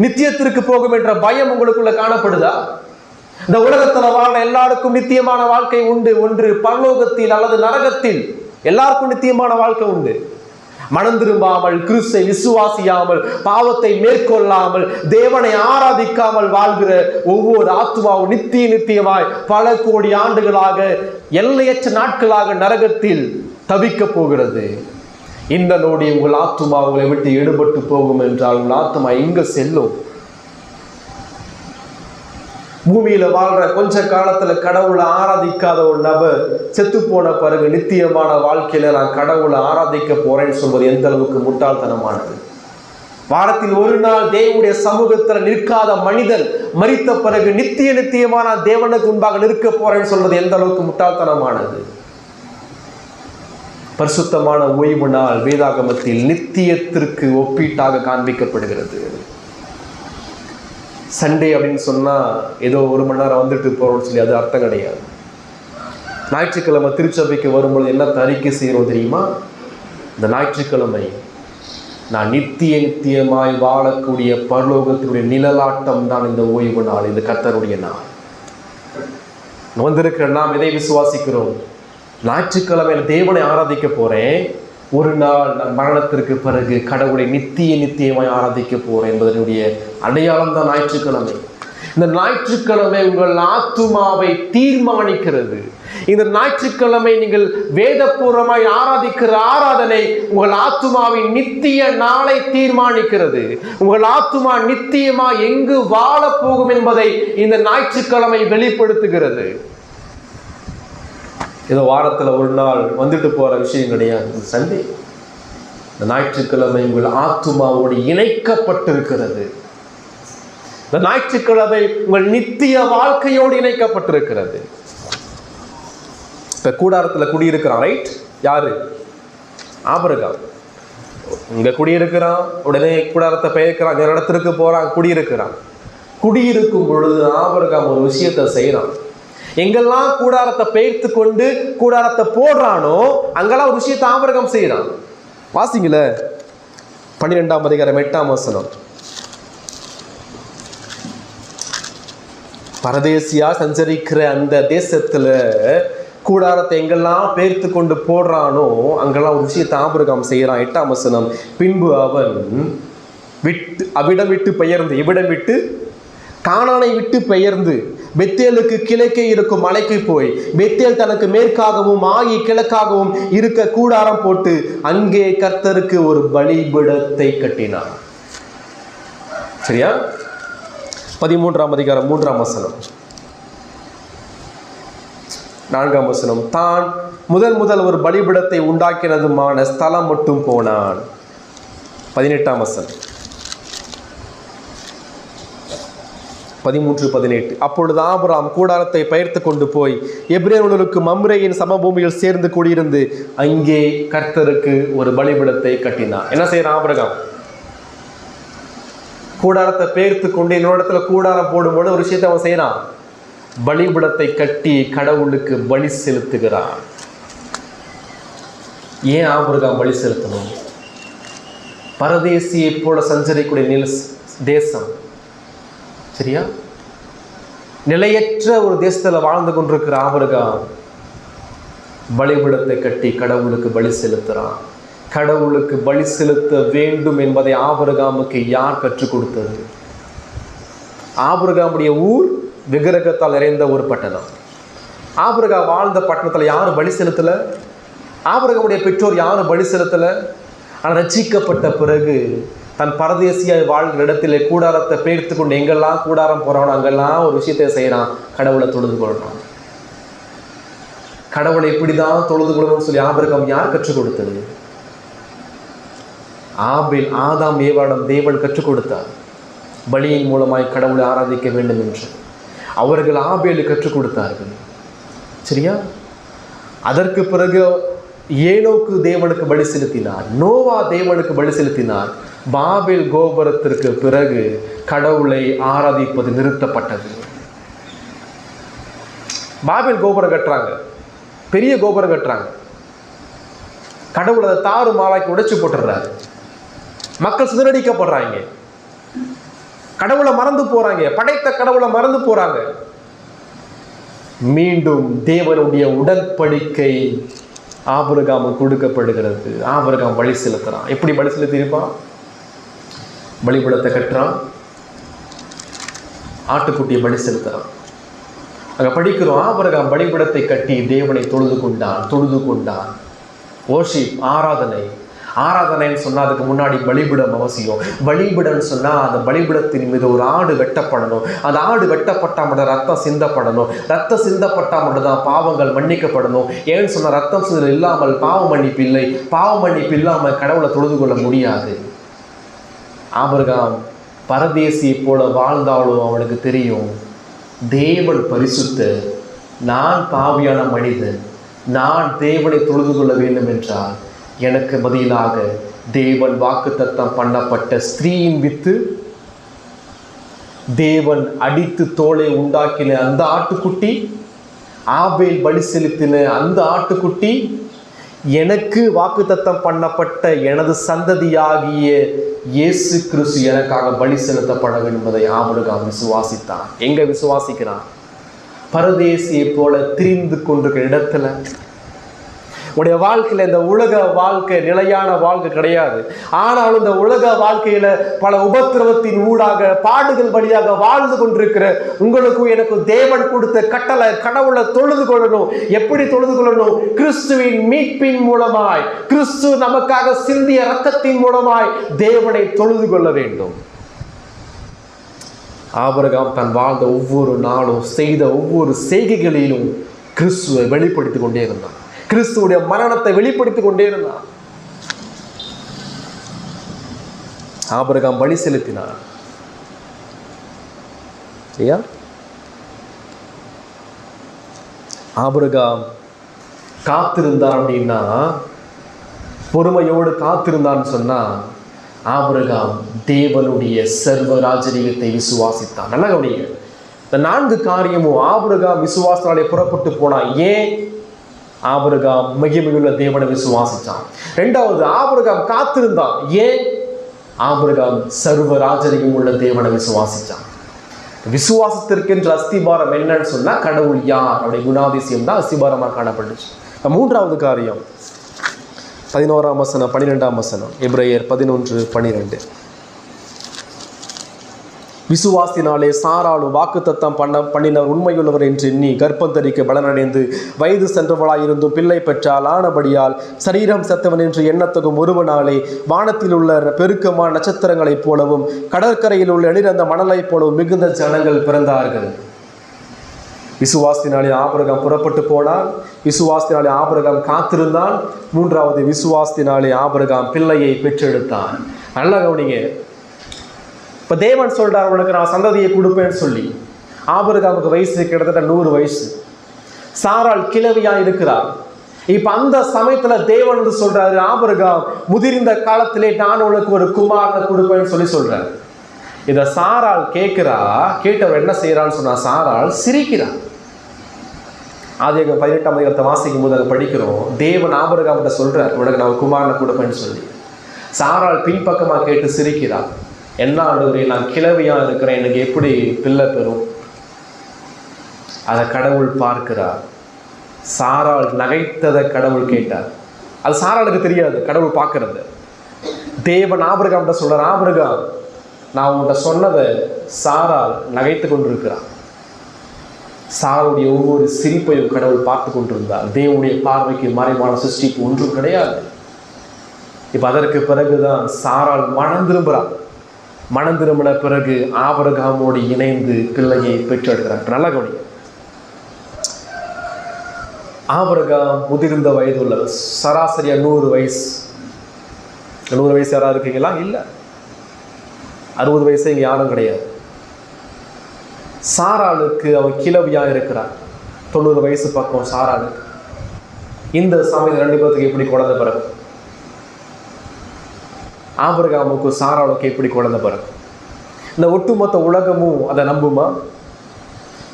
நித்தியத்திற்கு போகும் என்ற பயம் உங்களுக்குள்ள காணப்படுதா? இந்த உலகத்துல வாழ எல்லாருக்கும் நித்தியமான வாழ்க்கை உண்டு. ஒன்று பரலோகத்தில் அல்லது நரகத்தில். எல்லாருக்கும் நித்தியமான வாழ்க்கை உண்டு. மனம் திரும்பாமல், கிறிஸ்தை விசுவாசியாமல், பாவத்தை மேற்கொள்ளாமல், தேவனை ஆராதிக்காமல் வாழ்கிற ஒவ்வொரு ஆத்துமாவும் நித்தியமாய் பல கோடி ஆண்டுகளாக, எல்லையற்ற நாட்களாக நரகத்தில் தவிக்க போகிறது. இந்த நோடி உங்கள் ஆத்துமா உங்களை விட்டு எடுபட்டு போகும் என்றால் உங்கள் ஆத்துமா எங்க செல்லும்? பூமியில வாழ்ற கொஞ்ச காலத்துல கடவுளை ஆராதிக்காத ஒரு நபர் செத்து போன பிறகு நித்தியமான வாழ்க்கையில நான் கடவுளை ஆராதிக்க போறேன்னு சொல்வது எந்த அளவுக்கு முட்டாள்தனமானது. வாரத்தில் ஒரு நாள் தேவனுடைய சமூகத்துல நிற்காத மனிதன் மரித்த பிறகு நித்தியமான தேவனுக்கு முன்பாக நிற்க போறேன்னு சொல்வது எந்த அளவுக்கு முட்டாள்தனமானது. பரிசுத்தமான ஓய்வு நாள் வேதாகமத்தில் நித்தியத்திற்கு ஒப்பீட்டாக காண்பிக்கப்படுகிறது. சண்டே அப்படின்னு சொன்னா ஏதோ 1 மணி நேரம் வந்துட்டு போறோம்னு சொல்லி அது அர்த்தம் கிடையாது. ஞாயிற்றுக்கிழமை திருச்சபைக்கு வரும்போது என்ன அறிக்கை செய்யறோம் தெரியுமா? இந்த ஞாயிற்றுக்கிழமை நான் நித்தியமாய் வாழக்கூடிய பரலோகத்தினுடைய நிழலாட்டம் தான் இந்த ஓய்வு நாள், இந்த கர்த்தருடைய நாள். வந்திருக்கிற நாம் எதை விசுவாசிக்கிறோம்? ஞாயிற்றுக்கிழமையில தேவனை ஆராதிக்க போறேன், ஒரு நாள் நான் மரணத்திற்கு பிறகு கடவுளை நித்தியமாய் ஆராதிக்க போறேன் என்பதனுடைய அடையாளம் தான் ஞாயிற்றுக்கிழமை. இந்த ஞாயிற்றுக்கிழமை உங்கள் ஆத்துமாவை தீர்மானிக்கிறது. இந்த ஞாயிற்றுக்கிழமை நீங்கள் வேதபூர்வமாய் ஆராதிக்கிற ஆராதனை உங்கள் ஆத்துமாவின் நித்திய நாளை தீர்மானிக்கிறது. உங்கள் ஆத்துமா நித்தியமா எங்கு வாழ போகும் என்பதை இந்த ஞாயிற்றுக்கிழமை வெளிப்படுத்துகிறது. ஏதோ வாரத்துல ஒரு நாள் வந்துட்டு போற விஷயம் கிடையாது. சண்டே, இந்த ஞாயிற்றுக்கிழமை உங்கள் ஆத்துமாவோடு இணைக்கப்பட்டிருக்கிறது. இந்த ஞாயிற்றுக்கிழமை உங்கள் நித்திய வாழ்க்கையோடு இணைக்கப்பட்டிருக்கிறது. இப்ப கூடாரத்துல குடியிருக்கிறான், ரைட்? யாரு? ஆபிரகாம். இங்க குடியிருக்கிறான், உடனே கூடாரத்தை பெயர்க்கிறான், வேற இடத்திற்கு போறான், குடியிருக்கிறான். குடியிருக்கும் பொழுது ஆபிரகாம் ஒரு விஷயத்தை செய்யறான். எங்கெல்லாம் கூடாரத்தை பெயர்த்து கொண்டு கூடாரத்தை போடுறானோ அங்கெல்லாம் ஒரு விஷயத்தை ஆபிரகாம் செய்யறான். வாசிங்கள 12ஆம் அதிகாரம் 8ஆம் வசனம். பரதேசியா சஞ்சரிக்கிற அந்த தேசத்துல கூடாரத்தை எங்கெல்லாம் பெயர்த்து கொண்டு போடுறானோ அங்கெல்லாம் ஒரு விஷயத்தை ஆபிரகாம் செய்யறான். 8ஆம் வசனம். பின்பு அவன் அவ்விடம் விட்டு பெயர்ந்து, இவ்விடம் விட்டு கானானை விட்டு பெயர்ந்து பெத்தேலுக்கு கிழக்கே இருக்கும் மலைக்கு போய் பெத்தேல் தனக்கு மேற்காகவும் ஆகி கிழக்காகவும் இருக்க கூடாரம் போட்டு அங்கே கர்த்தருக்கு ஒரு பலிபீடத்தை கட்டினார். சரியா? 13ஆம் அதிகாரம் 3ஆம் வசனம் 4ஆம் வசனம். தான் முதல் ஒரு பலிபீடத்தை உண்டாக்கினதுமான ஸ்தலம் மட்டும் போனான். 18ஆம் வசனம் 13-18. அப்பொழுது ஆபிரகாம் கூடாரத்தை பெயர்த்து கொண்டு போய் எபிரேயர்களுக்கு மம்ரேயின் சமபூமியில் சேர்ந்து கூடியிருந்து அங்கே கர்த்தருக்கு ஒரு பலிபீடத்தை கட்டினார். என்ன செய்யறான் ஆபிரகாம்? கூடாரத்தை பெயர்த்து கொண்டு இன்னொரு இடத்துல கூடாரம் போடும்போது ஒரு விஷயத்தை அவன் செய்யறான். பலிபீடத்தை கட்டி கடவுளுக்கு பலி செலுத்துகிறான். ஏன் ஆபிரகாம் பலி செலுத்தணும்? பரதேசியை போல சஞ்சரிக்கூடிய தேசம், சரியா? நிலையற்ற ஒரு தேசத்துல வாழ்ந்து கொண்டிருக்கிற ஆபிரகாம் பலிபீடத்தை கட்டி கடவுளுக்கு பலி செலுத்துறான். கடவுளுக்கு பலி செலுத்த வேண்டும் என்பதை ஆபிரகாமுக்கு யார் கற்றுக் கொடுத்தது? ஆபிரகாமுடைய ஊர் விக்கிரகத்தால் நிறைந்த ஒரு பட்டணம். ஆபிரகாம் வாழ்ந்த பட்டணத்துல யாரும் பலி செலுத்தல. ஆபிரகாமுடைய பெற்றோர் யாரும் பலி செலுத்தல. ஆனால் ரட்சிக்கப்பட்ட பிறகு தன் பரதேசியாய் வாழ்கிற இடத்திலே கூடாரத்தை பெயர்த்து கொண்டு எங்கெல்லாம் கூடாரம் போறானோ அங்கெல்லாம் ஒரு விஷயத்தை செய்யறான். கடவுளை தொழுது கொள்றான். கடவுளை இப்படிதான் தொழுது கொள்ளணும்னு சொல்லி ஆபிரகாம் யார் கற்றுக் கொடுத்தது? ஆதாம் ஏவாளிடம் தேவன் கற்றுக் கொடுத்தார். பலியின் மூலமாய் கடவுளை ஆராதிக்க வேண்டும் என்று அவர்கள் ஆபேலு கற்றுக் கொடுத்தார்கள். சரியா? அதற்கு பிறகு ஏனோக்கு தேவனுக்கு பலி செலுத்தினார். நோவா தேவனுக்கு பலி செலுத்தினார். பாபேல் கோபுரத்திற்கு பிறகு கடவுளை ஆராதிப்பது நிறுத்தப்பட்டது. பாபேல் கோபுரம் கட்டுறாங்க, பெரிய கோபுரம் கட்டுறாங்க. கடவுள் அதை தாறு மாலாக்கி உடைச்சு போட்டுறாரு. மக்கள் சிதறடிக்கப்படுறாங்க. கடவுளை மறந்து போறாங்க. படைத்த கடவுளை மறந்து போறாங்க. மீண்டும் தேவனுடைய உடன்படிக்கை ஆபிரகாமுக்கு கொடுக்கப்படுகிறது. ஆபிரகாம் பலி செலுத்துறான். எப்படி பலி செலுத்தியிருப்பான்? பலிபீடத்தை கட்டுறான், ஆட்டுக்குட்டியை பலி செலுத்துறான். அங்க படிக்கிறோம், ஆபிரகாம் பலிபீடத்தை கட்டி தேவனை தொழுது கொண்டான். வர்ஷிப், ஆராதனைன்னு சொன்னா அதுக்கு முன்னாடி பலிபீடம் அவசியம். பலிபீடம்னு சொன்னா அந்த பலிபீடத்தின் மீது ஒரு ஆடு வெட்டப்படணும். அந்த ஆடு வெட்டப்பட்டா மட்டும் ரத்தம் சிந்தப்படணும். ரத்தம் சிந்தப்பட்டா மட்டும் தான் பாவங்கள் மன்னிக்கப்படணும். ஏன்னு சொன்னா ரத்தம் சிந்தல் இல்லாமல் பாவ மன்னிப்பு இல்லை. பாவ மன்னிப்பு இல்லாமல் கடவுளை தொழுது கொள்ள முடியாது. ஆபிரகாம் பரதேசியை போல வாழ்ந்தாலும் அவனுக்கு தெரியும், தேவன் பரிசுத்தர், நான் பாவியான மனிதன், நான் தேவனை தொழுது கொள்ள வேண்டும் என்றால் எனக்கு பதிலாக தேவன் வாக்குத்தத்தம் பண்ணப்பட்ட ஸ்திரீயின் வித்து, தேவன் அடித்து தோலை உண்டாக்கின அந்த ஆட்டுக்குட்டி, ஆபேல் பலி செலுத்தின அந்த ஆட்டுக்குட்டி, எனக்கு வாக்குத்தத்தம் பண்ணப்பட்ட எனது சந்ததியாகிய இயேசு கிறிஸ்து எனக்காக பலி செலுத்தப்பட வேண்டும் என்பதை ஆபிரகாம் விசுவாசித்தான். எங்க விசுவாசிக்கிறான்? பரதேசியை போல திரிந்து கொண்டிருக்கிற இடத்துல. உடைய வாழ்க்கையில இந்த உலக வாழ்க்கை நிலையான வாழ்க்கை கிடையாது. ஆனால் இந்த உலக வாழ்க்கையில பல உபத்திரவத்தின் ஊடாக பாடுகள் வழியாக வாழ்ந்து கொண்டிருக்கிற உங்களுக்கும் எனக்கு தேவன் கொடுத்த கட்டளை, கடவுளை தொழுது கொள்ளணும். எப்படி தொழுது கொள்ளணும்? கிறிஸ்துவின் மீட்பின் மூலமாய், கிறிஸ்து நமக்காக சிந்திய இரத்தத்தின் மூலமாய் தேவனை தொழுது கொள்ள வேண்டும். ஆபிரகாம் தன் வாழ்ந்த ஒவ்வொரு நாளும் செய்த ஒவ்வொரு செய்கைகளிலும் கிறிஸ்துவை வெளிப்படுத்திக் கொண்டே இருந்தான். கிறிஸ்துவுடைய மரணத்தை வெளிப்படுத்திக் கொண்டே இருந்தான். ஆபிரகாம் பலி செலுத்தினார். ஆபிரகாம் காத்திருந்தார் அப்படின்னா, பொறுமையோடு காத்திருந்தான்னு சொன்னா, ஆபிரகாம் தேவனுடைய சர்வ ராஜரீகத்தை விசுவாசித்தான். நல்ல கவனிங்க, இந்த 4 காரியமும் ஆபிரகாம் விசுவாசத்தாலே புறப்பட்டு போனான். ஏன்? ஆபிரகாம் மகிமையுள்ள தேவனை விசுவாசித்தான். 2வது, ஆபிரகாம் காத்திருந்தான். ஏன்? ஆபிரகாம் சர்வ ராஜரீகம் உள்ள தேவனை விசுவாசித்தான். விசுவாசத்திற்கென்ற அஸ்திபாரம் என்னன்னு சொன்னா, கடவுள் யார் அவருடைய குணாதிசயம் தான் அஸ்திபாரமாக காணப்பட்டுச்சு. 3வது காரியம் 11ஆம் வசனம் 12ஆம் வசனம், எபிரேயர் 11:12. விசுவாசினாலே சாராளும் வாக்குத்தத்தம் பண்ணினவர் உண்மையுள்ளவர் என்று எண்ணி கர்ப்பம் தரிக்க பலனடைந்து வயது சென்றவளாயிருந்தும் பிள்ளை பெற்றால் ஆனபடியால் சரீரம் செத்தவன் என்று எண்ணத்தகும் ஒருவனாலே வானத்தில் உள்ள பெருக்கமான நட்சத்திரங்களைப் போலவும் கடற்கரையில் உள்ள எழிறந்த மணலைப் போலவும் மிகுந்த ஜனங்கள் பிறந்தார்கள். விசுவாசத்தினாலே ஆபிரகாம் புறப்பட்டு போனான். விசுவாசத்தினாலே ஆபிரகாம் காத்திருந்தான். 3வது, விசுவாசத்தினாலே ஆபிரகாம் பிள்ளையை பெற்றெடுத்தான். நல்லா கவனிங்க, இப்ப தேவன் சொல்றார், உனக்கு நான் சந்ததியை கொடுப்பேன்னு சொல்லி. ஆபிரகாமுக்கு வயசு கிட்டத்தட்ட 100 வயசு. சாராள் கிழவியா இருக்கிறார். இப்ப அந்த சமயத்துல தேவன் வந்து சொல்றாரு, ஆபிரகாம் முதிர்ந்த காலத்திலே நான் உனக்கு ஒரு குமாரனை கொடுப்பேன்னு சொல்லி சொல்றாரு. இத சாராள் கேட்கிறா. கேட்டவர் என்ன செய்யறான்னு சொன்னா, சாராள் சிரிக்கிறார். ஆதியாகமம் 18ஆம் அதிகாரத்தை வாசிக்கும் போது அதை படிக்கிறோம். தேவன் ஆபிரகாம் சொல்றார், உனக்கு நான் குமாரனை கொடுப்பேன்னு சொல்லி. சாராள் பின்பக்கமா கேட்டு சிரிக்கிறார். என்ன ஆண்டவரே, நான் கிழவியா இருக்கிறேன், எனக்கு எப்படி பிள்ளை பெறும்? அதை கடவுள் பார்க்கிறார். சாராள் நகைத்ததை கடவுள் கேட்டார். அது சாராளுக்கு தெரியாது, கடவுள் பார்க்கிறது. தேவன் ஆபிரகாம் சொல்றார், ஆபிரகாம் நான் உங்கள்கிட்ட சொன்னதை சாராள் நகைத்து கொண்டிருக்கிறார். சாருடைய ஒவ்வொரு சிரிப்பையும் கடவுள் பார்த்து கொண்டிருந்தார். தேவனுடைய பார்வைக்கு மறைவான சிருஷ்டிப்பு ஒன்றும் கிடையாது. இப்ப அதற்கு பிறகுதான் சாராள் மனம் திரும்புகிறார். மனம் திரும்பின பிறகு ஆபிரகாமோடு இணைந்து பிள்ளையை பெற்றெடுக்கிறார். நல்ல கவனி, ஆபிரகாம் முதிர்ந்த வயது உள்ளவர். சராசரியா 100 வயசு. 100 வயசு யாராவது இருக்கீங்களா? இல்ல. 60 வயசு இங்க யாரும் கிடையாது. சாராளுக்கு அவன் கிழவியா இருக்கிறார். 90 வயசு பக்கம் சாராளுக்கு. இந்த சமயம் 2 பேருக்கு எப்படி குழந்தை பிறகு? ஆபிரகாமுக்கு சாராளுக்கு எப்படி குழந்தை பிறகு? இந்த ஒட்டுமொத்த உலகமும் அதை நம்புமா?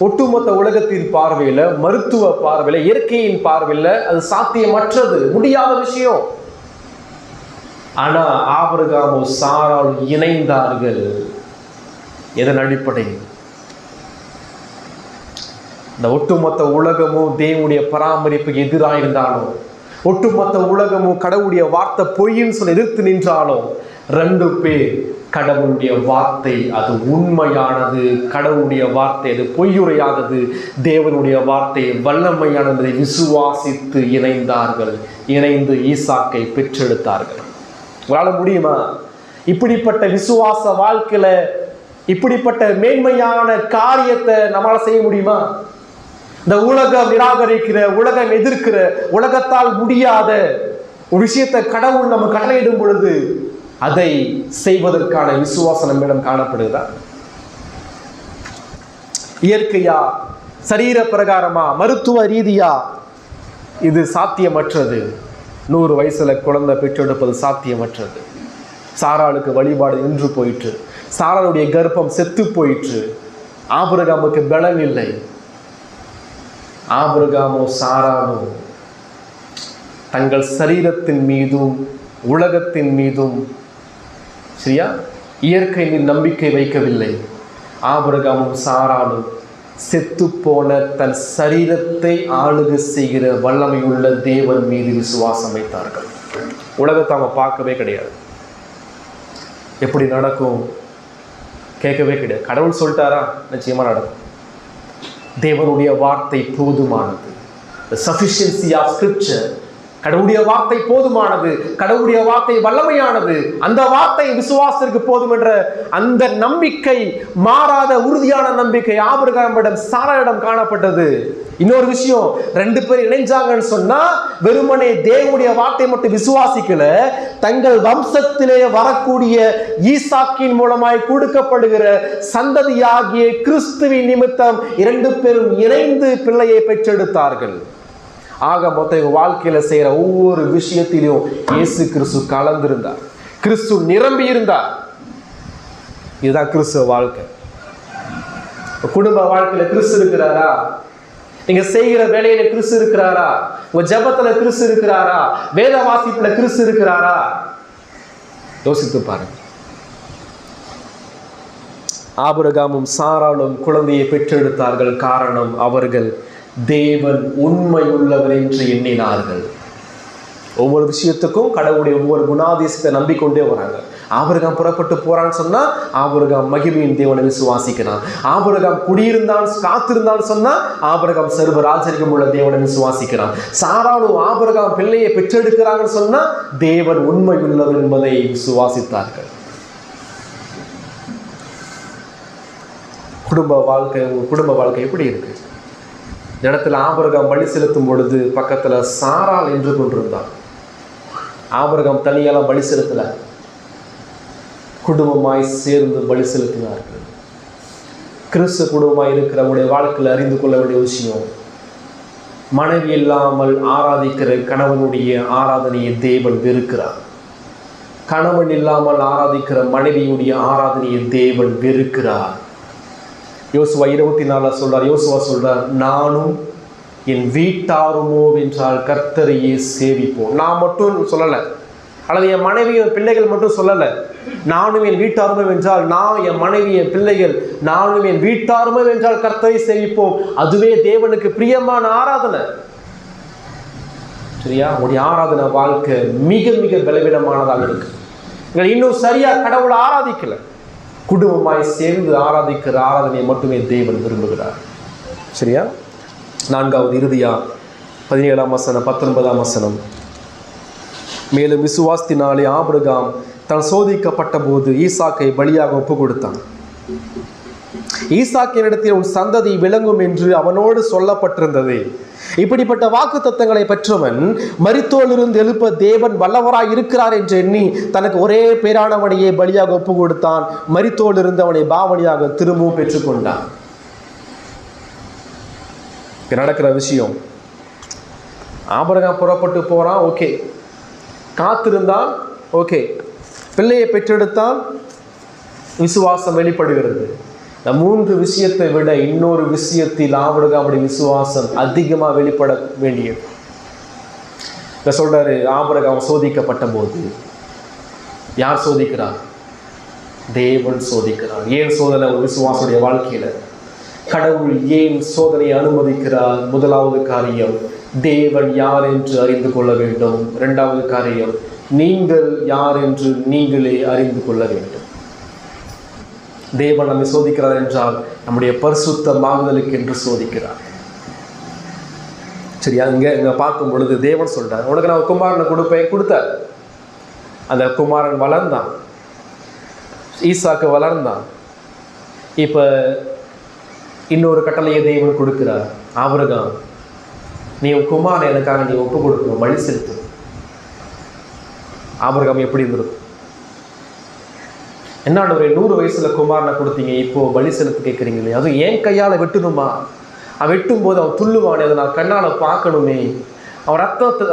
ஒட்டுமொத்த உலகத்தின் பார்வையில, மருத்துவ பார்வையில, இயற்கையின் பார்வையில அது சாத்தியமற்றது, முடியாத விஷயம். ஆனா ஆபிரகாமும் சாராளும் இணைந்தார்கள். எதன் அடிப்படையில்? இந்த ஒட்டுமொத்த உலகமும் தேவனுடைய பராமரிப்புக்கு எதிராக இருந்தாலும், ஒட்டுமொத்த உலகமும் கடவுளுடைய வார்த்தை பொய்ன்னு சொல்லி எதிர்த்து நின்றாலும், 2 பேர் கடவுளுடைய வார்த்தை அது உண்மையானது, கடவுளுடைய வார்த்தை அது பொய்யுரையானது, தேவனுடைய வார்த்தை வல்லமையானதை விசுவாசித்து இணைந்தார்கள். இணைந்து ஈசாக்கை பெற்றெடுத்தார்கள். உங்களால் முடியுமா? இப்படிப்பட்ட விசுவாச வாழ்க்கையில இப்படிப்பட்ட மேன்மையான காரியத்தை நம்மளால செய்ய முடியுமா? இந்த உலகம் நிராகரிக்கிற, உலகம் எதிர்க்கிற, உலகத்தால் முடியாத ஒரு விஷயத்தை கடவுள் நம்ம கட்டளையிடும் பொழுது அதை செய்வதற்கான விசுவாசம் நம்மிடம் காணப்படுகிறதா? இயற்கையா, சரீர பிரகாரமா, மருத்துவ ரீதியா இது சாத்தியமற்றது. 100 வயசுல குழந்தை பெற்றெடுப்பது சாத்தியமற்றது. சாராளுக்கு வழிபாடு நின்று போயிற்று. சாராளுடைய கர்ப்பம் செத்து போயிற்று. ஆபிரகாமுக்கு பலன் இல்லை. ஆபிரகாமோ சாராளோ தங்கள் சரீரத்தின் மீதும் உலகத்தின் மீதும் சரியா இயற்கை மீது நம்பிக்கை வைக்கவில்லை. ஆபிரகாமும் சாராளும் செத்து போன தன் சரீரத்தை ஆளுகை செய்கிற வல்லமையுள்ள தேவன் மீது விசுவாசம் வைத்தார்கள். உலகத்தை அவங்க பார்க்கவே கிடையாது. எப்படி நடக்கும் கேட்கவே கிடையாது. கடவுள் சொல்லிட்டாரா, நிச்சயமா நடக்கும். தேவனுடைய வார்த்தை போதுமானது. The sufficiency of scripture. கடவுளுடைய வார்த்தை போதுமானது. கடவுளுடைய வார்த்தை வல்லமையானது. அந்த வார்த்தை விசுவாசத்திற்கு போதும் என்ற அந்த நம்பிக்கை, மாறாத உறுதியான நம்பிக்கை ஆபிரகாமிடம் சாராளிடம் காணப்பட்டது. இன்னொரு விஷயம், 2 பேர் இணைஞ்சாங்கன்னு சொன்னா வெறுமனே தேவனுடைய வார்த்தை மட்டும் விசுவாசிக்கல, தங்கள் வம்சத்திலே வரக்கூடிய ஈசாக்கின் மூலமாய் கொடுக்கப்படுகிற சந்ததியாகிய கிறிஸ்துவின் நிமித்தம் 2 பேரும் இணைந்து பிள்ளையை பெற்றெடுத்தார்கள். ஆக மொத்த வாழ்க்கையில செய்யற ஒவ்வொரு விஷயத்திலும் இயேசு கிறிஸ்து கலந்திருந்தார். கிறிஸ்து நிரம்பி இருந்தார். இதுதான் கிறிஸ்துவ வாழ்க்கை. குடும்ப வாழ்க்கையில கிறிஸ்து இருக்கிறாரா? நீங்க செய்கிற வேலையில கிறிஸ்து இருக்கிறாரா? உங்க ஜெபத்துல கிறிஸ்து இருக்கிறாரா? வேத வாசிப்புல கிறிஸ்து இருக்கிறாரா? யோசித்து பாருங்க. ஆபிரகாமும் சாராளும் குழந்தையை பெற்றெடுத்தார்கள். காரணம், அவர்கள் தேவன் உண்மையுள்ளவர் என்று எண்ணினார்கள். ஒவ்வொரு விஷயத்துக்கும் கடவுளுடைய ஒவ்வொரு குணாதிசயத்தை நம்பிக்கொண்டே வராங்க. ஆபிரகாம் புறப்பட்டு போறான்னு சொன்னா ஆபிரகாம் மகிமையின் தேவனை விசுவாசிக்கிறான். ஆபிரகாம் குடியிருந்தான் காத்திருந்தான்னு சொன்னா ஆபிரகாம் சர்வ ராஜரிகம் உள்ள தேவனை விசுவாசிக்கிறான். சாராளும் ஆபிரகாம் பிள்ளையை பெற்றெடுக்கிறாங்கன்னு சொன்னா தேவன் உண்மையுள்ளவர் என்பதை விசுவாசித்தார்கள். குடும்ப வாழ்க்கை எப்படி இருக்கு? இந்த இடத்துல ஆபிரகாம் பலி செலுத்தும் பொழுது பக்கத்துல சாராள் என்று கொண்டிருந்தார். ஆபிரகாம் தனியெல்லாம் பலி செலுத்தல, குடும்பமாய் சேர்ந்து பலி செலுத்தினார்கள். கிறிஸ்து குடும்பமாய் இருக்கிறவங்களுடைய வாழ்க்கையில் அறிந்து கொள்ள வேண்டிய விஷயம், மனைவி இல்லாமல் ஆராதிக்கிற கணவனுடைய ஆராதனையை தேவன் வெறுக்கிறார். கணவன் இல்லாமல் ஆராதிக்கிற மனைவியுடைய ஆராதனையை தேவன் வெறுக்கிறார். யோசுவா 24 சொல்றார். யோசுவா சொல்றார், நானும் என் வீட்டாருமோ என்றால் கர்த்தரையே சேவிப்போம். நான் மட்டும் சொல்லல, அல்லது என் மனைவி என் பிள்ளைகள் மட்டும் சொல்லல. நானும் என் வீட்டாருமோ என்றால் நான், என் மனைவி, என் பிள்ளைகள், நானும் என் வீட்டாருமோ என்றால் கர்த்தரை சேவிப்போம். அதுவே தேவனுக்கு பிரியமான ஆராதனை. சரியா? உங்களுடைய ஆராதனை வாழ்க்கை மிக மிக பலவீனமானதாக இருக்கு. நீங்கள் இன்னும் சரியா கடவுளை ஆராதிக்கல. குடும்பமாய் சேர்ந்து ஆராதிக்கிற ஆராதனையை மட்டுமே தேவன் விரும்புகிறார். சரியா? 4வது இறுதியா 17ஆம் வசனம் 19ஆம் வசனம். மேலும் விசுவாசத்தினாலே ஆபிரகாம் தான் சோதிக்கப்பட்ட போது ஈசாக்கை பலியாக ஒப்பு கொடுத்தான். ஈசாக்கினிடத்தில் உன் சந்ததி விளங்கும் என்று அவனோடு சொல்லப்பட்டிருந்தது. இப்படிப்பட்ட வாக்கு தத்தங்களை பெற்றவன் மரித்தோரிலிருந்து எழுப்ப தேவன் வல்லவராய் இருக்கிறார் என்று எண்ணி தனக்கு ஒரே பேரானவனையே பலியாக ஒப்பு கொடுத்தான். மரித்தோரிலிருந்து அவனை பாவனையாக திரும்பவும் பெற்றுக்கொண்டான். நடக்கிற விஷயம், ஆபிரகாம் புறப்பட்டு போறான், ஓகே. காத்திருந்தான், ஓகே. பிள்ளையை பெற்றெடுத்தான், விசுவாசம் வெளிப்படுகிறது. இந்த 3 விஷயத்தை விட இன்னொரு விஷயத்தில் ஆபிரகாமுடைய விசுவாசம் அதிகமாக வெளிப்பட வேண்டியது. இதை சொல்றாரு, ஆபிரகாம் சோதிக்கப்பட்ட போது யார் சோதிக்கிறார்? தேவன் சோதிக்கிறார். ஏன் சோதனை ஒரு விசுவாசுடைய வாழ்க்கையில? கடவுள் ஏன் சோதனையை அனுமதிக்கிறார்? முதலாவது காரியம், தேவன் யார் என்று அறிந்து கொள்ள வேண்டும். 2வது காரியம், நீங்கள் யார் என்று நீங்களே அறிந்து கொள்ள வேண்டும். தேவன் நம்மை சோதிக்கிறார் என்றால் நம்முடைய பரிசுத்தமாகுதலுக்கு என்று சோதிக்கிறார். சரியா? இங்க பார்க்கும் பொழுது தேவன் சொல்றார், உனக்கு நான் குமாரனை கொடுத்தார். அந்த குமாரன் வளர்ந்தான், ஈசாக்கு வளர்ந்தான். இப்ப இன்னொரு கட்டளையை தேவன் கொடுக்கிறார். ஆபிரகாம், நீ உன் குமாரனை எனக்காக நீ ஒப்பு கொடுக்கணும், பலி செலுத்து. ஆபிரகாம் எப்படி இருந்திருக்கும்? என்னால ஒரு 100 வயசுல குமாரனை கொடுத்தீங்க, இப்போ பலி செலுத்து கேட்குறீங்களே, அதுவும் ஏன் கையால் வெட்டணுமா? அவன் வெட்டும் போது அவன் துள்ளுவானே, அதை நான் கண்ணால் பார்க்கணுமே. அவன்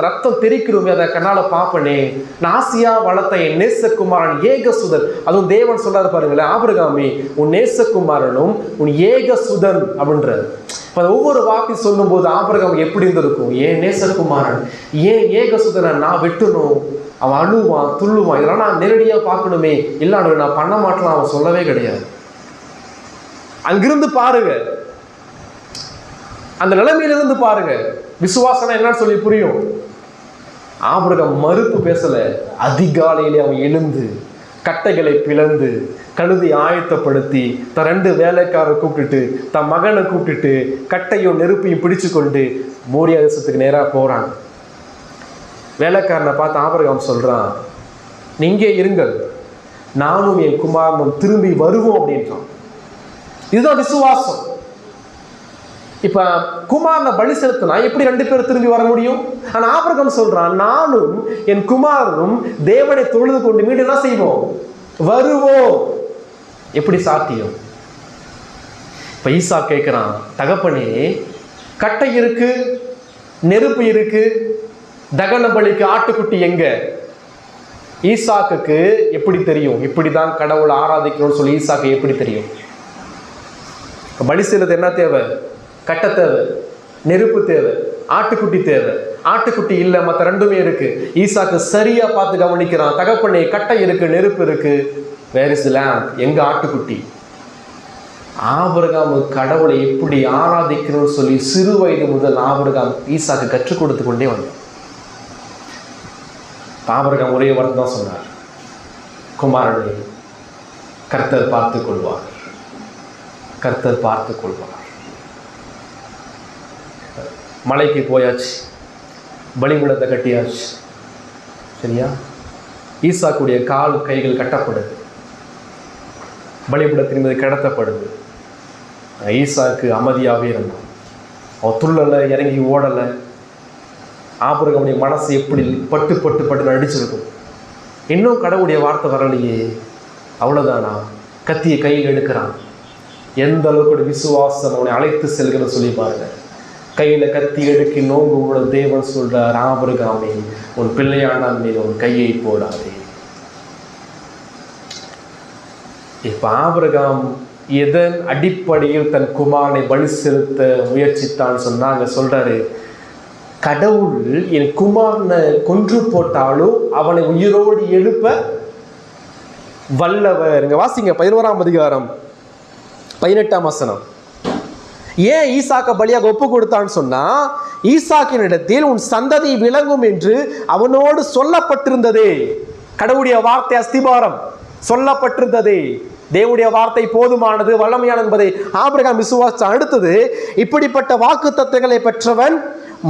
ரத்தம் தெரிக்கிறோமே, அதை கண்ணால பார்ப்பனே, நான் ஆசையா வளர்த்த என் நேசகுமாரன் ஏகசுதன். அதுவும் தேவன் சொல்றாரு பாருங்களேன், ஆபிரகாமே உன் நேசகுமாரனும் உன் ஏகசுதன் அப்படின்றாரு. ஒவ்வொரு வார்த்தை சொல்லும் போது ஆபிரகாம் எப்படி இருந்திருக்கும், ஏன் நேசகுமாரன், ஏன் ஏகசுதனை நான் வெட்டணும், அவன் அழுவான் துள்ளுவான், இதெல்லாம் நான் நேரடியா பார்க்கணுமே, இல்லை நான் பண்ண மாட்டலாம் அவன் சொல்லவே கிடையாது. அங்கிருந்து பாருங்க, அந்த நிலைமையிலிருந்து பாருங்க, விசுவாசம் என்னன்னு சொல்லி புரியும். ஆபிரகாம் மறுப்பு பேசல. அதிகாலையிலே அவன் எழுந்து கட்டைகளை பிளந்து கழுதை ஆயத்தப்படுத்தி தன் 2 வேலைக்காரரை கூப்பிட்டுட்டு தன் மகனை கூப்பிட்டுட்டு கட்டையும் நெருப்பையும் பிடிச்சு கொண்டு மோரியா தேசத்துக்கு நேராக போறான். வேலைக்காரனை பார்த்து ஆபிரகாம் சொல்றான், நீங்கே இருங்கள், நானும் என் குமாரனும் திரும்பி வருவோம் அப்படின்றான். இதுதான் விசுவாசம். இப்ப குமாரனை பலி செலுத்தினா எப்படி 2 பேரும் திரும்பி வர முடியும்? ஆனா ஆபிரகாம் சொல்றான், நானும் என் குமாரனும் தேவனை தொழுது கொண்டு மீண்டும் என்ன செய்வோம், வருவோம். எப்படி சாத்தியம்? இப்ப ஈசா கேட்கிறான், தகப்பனே கட்டை இருக்கு, நெருப்பு இருக்கு, தகன பலிக்கு ஆட்டுக்குட்டி எங்க? ஈசாக்கு எப்படி தெரியும் இப்படிதான் கடவுளை ஆராதிக்கணும்னு சொல்லி? ஈசாக்கு எப்படி தெரியும்? பலி செய்யறது என்ன தேவை? கட்டை தேவை, நெருப்பு தேவை, ஆட்டுக்குட்டி தேவை. ஆட்டுக்குட்டி இல்லை, மற்ற 2மே இருக்கு. ஈசாக்கு சரியா பார்த்து கவனிக்கிறான், தகப்பனே கட்டை இருக்கு, நெருப்பு இருக்கு, வேர் இஸ் தி லேம்ப், எங்க ஆட்டுக்குட்டி? ஆபிரகாம் கடவுளை எப்படி ஆராதிக்கணும்னு சொல்லி சிறு வயது முதல் ஆபிரகாம் ஈசாக்கு கற்றுக் கொடுத்து கொண்டே வந்தான். ஆபிரகாம் ஒரே வார்த்தை தான் சொன்னார், குமாரனை கர்த்தர் பார்த்துக் கொள்வார், கர்த்தர் பார்த்துக் கொள்வார். மலைக்கு போயாச்சு, பலிபீடத்தை கட்டியாச்சு, சரியா? ஈசாக்குடைய கால் கைகள் கட்டப்படுது, பலிபீடத்தின் மீது கிடத்தப்படுது. ஈசாக்கு அமைதியாகவே இருந்தான், அவன் துள்ளலை, இறங்கி ஓடலை. ஆபிரகாமுடைய மனசு எப்படி பட்டு பட்டு பட்டு நடிச்சிருக்கும். இன்னும் கடவுளுடைய வார்த்தை வரலையே, அவ்வளோதானா? கத்தியை கையில் எடுக்கிறான். எந்த அளவுக்கு விசுவாசம் அவனை அழைத்து செல்கிறன்னு சொல்லி பாருங்க. கையில் கத்தி எடுக்கி நோங்கு கூட தேவன் சொல்றார், ஆபிரகாமே உன் பிள்ளையாண்டான் மீது உன் கையை போடாதே. இப்ப ஆபிரகாம் எதன் அடிப்படையில் தன் குமாரனை பலி செலுத்த முயற்சித்தான் சொன்னாங்க. சொல்றாரு, கடவுள் என் குமாரனை கொன்று போட்டாலும் அவனை உயிரோடு எழுப்ப வல்லவர். இங்க வாசிங்க 11ஆம் அதிகாரம் 18ஆம் வசனம். ஏன் ஈசாக்க பலியாக ஒப்பு கொடுத்தான்னு சொன்னா, ஈசாக்கின் இடத்தில் உன் சந்ததி விளங்கும் என்று அவனோடு சொல்லப்பட்டிருந்ததே. கடவுளுடைய வார்த்தை அஸ்திபாரம் சொல்லப்பட்டிருந்ததே. தேவனுடைய வார்த்தை போதுமானது, வல்லமையானது என்பதை ஆபிரகாம் விசுவாசம். அடுத்தது, இப்படிப்பட்ட வாக்கு தத்தங்களை பெற்றவன்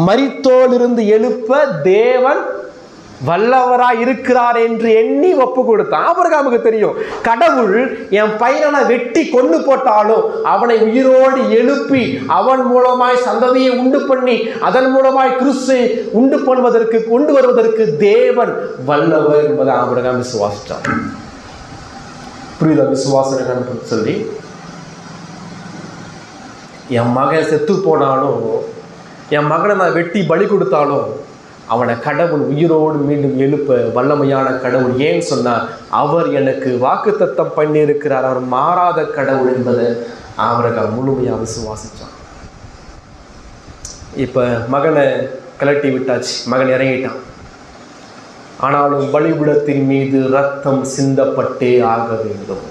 மரித்தோலிருந்து எழுப்ப தேவன் வல்லவராய் இருக்கிறார் என்று எண்ணி ஒப்பு கொடுத்தான். ஆபிரகாமுக்கு தெரியும், கடவுள் என் பையனை வெட்டி கொண்டு போட்டாலும் அவனை உயிரோடு எழுப்பி அவன் மூலமாய் சந்ததியை உண்டு பண்ணி அதன் மூலமாய் கிறிஸ்துவை உண்டு பண்ணுவதற்கு கொண்டு வருவதற்கு தேவன் வல்லவர் என்பதை ஆபிரகாம் விசுவாசித்தார். புரியுதா விசுவாசம் என்னன்னு சொல்லி? என் மகன் செத்து போனாலும், என் மகனை நான் வெட்டி பலி கொடுத்தாலும் அவனை கடவுள் உயிரோடு மீண்டும் எழுப்ப வல்லமையான கடவுள். ஏன் சொன்னார்? அவர் எனக்கு வாக்குத்தத்தம் பண்ணி இருக்கிறார், அவர் மாறாத கடவுள் என்பதை ஆபிரகாம் முழுமையாக விசுவாசிச்சான். இப்ப மகனை கலட்டி விட்டாச்சு, மகன் இறங்கிட்டான். ஆனாலும் பலிபீடத்தின் மீது ரத்தம் சிந்தப்பட்டே ஆக வேண்டும்.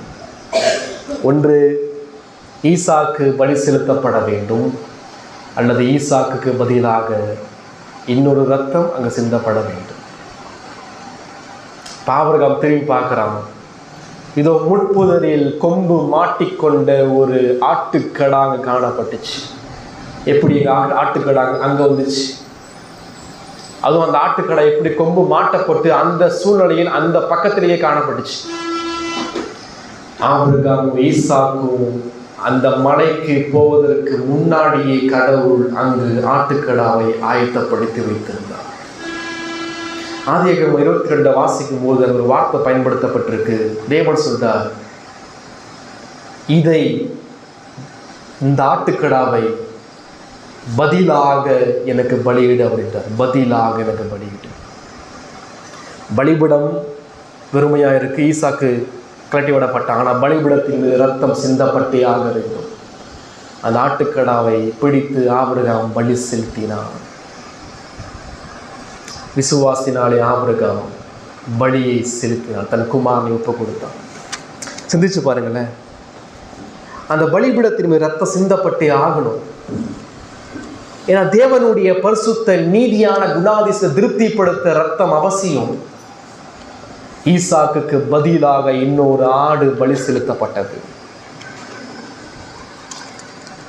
ஒன்று ஈசாக்கு பலி செலுத்தப்பட வேண்டும், அல்லது ஈசாக்குக்கு பதிலாக இன்னொரு ரத்தம் அங்கு சிந்தப்பட வேண்டும். ஆபிரகாம் திரும்பி பார்க்கிறான். இதோ முட்புதரில் கொம்பு மாட்டிக்கொண்ட ஒரு ஆட்டுக்கடா அங்க காணப்பட்டுச்சு. எப்படி ஆட்டுக்கடா அங்க வந்துச்சு? அதுவும் அந்த ஆட்டுக்கடை எப்படி கொம்பு மாட்டப்பட்டு அந்த சூழ்நிலையில் அந்த பக்கத்திலேயே காணப்பட்டுச்சு. ஆபிரகாம் ஈசாக்கும் அந்த மலைக்கு போவதற்கு முன்னாடியே கடவுள் அங்கு ஆட்டுக்கடாவை ஆயத்தப்படுத்தி வைத்திருந்தார். ஆதியாகமம் 22 வாசிக்கும் போது ஒரு வார்த்தை பயன்படுத்தப்பட்டிருக்கு. தேவன் சொல்றார், இதை இந்த ஆட்டுக்கடாவை பதிலாக எனக்கு பலியிடு அப்படின்றார். பதிலாக எனக்கு பலியிடு. பலிபிடம் வெறுமையாக இருக்கு, ஈசாக்கு கலட்டி விடப்பட்டான். ஆனால் பலிபிடத்தில் ரத்தம் சிந்தப்பட்டே ஆக வேண்டும். அந்த ஆட்டுக்கடாவை பிடித்து ஆபிரகாம் பலி செலுத்தினான். விசுவாசினாலே ஆபிரகாம் பலியை செலுத்தினான், தன் குமாரனை ஒப்பு கொடுத்தான். சிந்திச்சு பாருங்களேன், அந்த பலிபிடத்தின் ரத்தம் சிந்தப்பட்டே ஆகணும். ஏன்னா தேவனுடைய பரிசுத்த நீதியான குணாதிச திருப்திப்படுத்த ரத்தம் அவசியம். ஈசாக்குக்கு பதிலாக இன்னொரு ஆடு பலி செலுத்தப்பட்டது.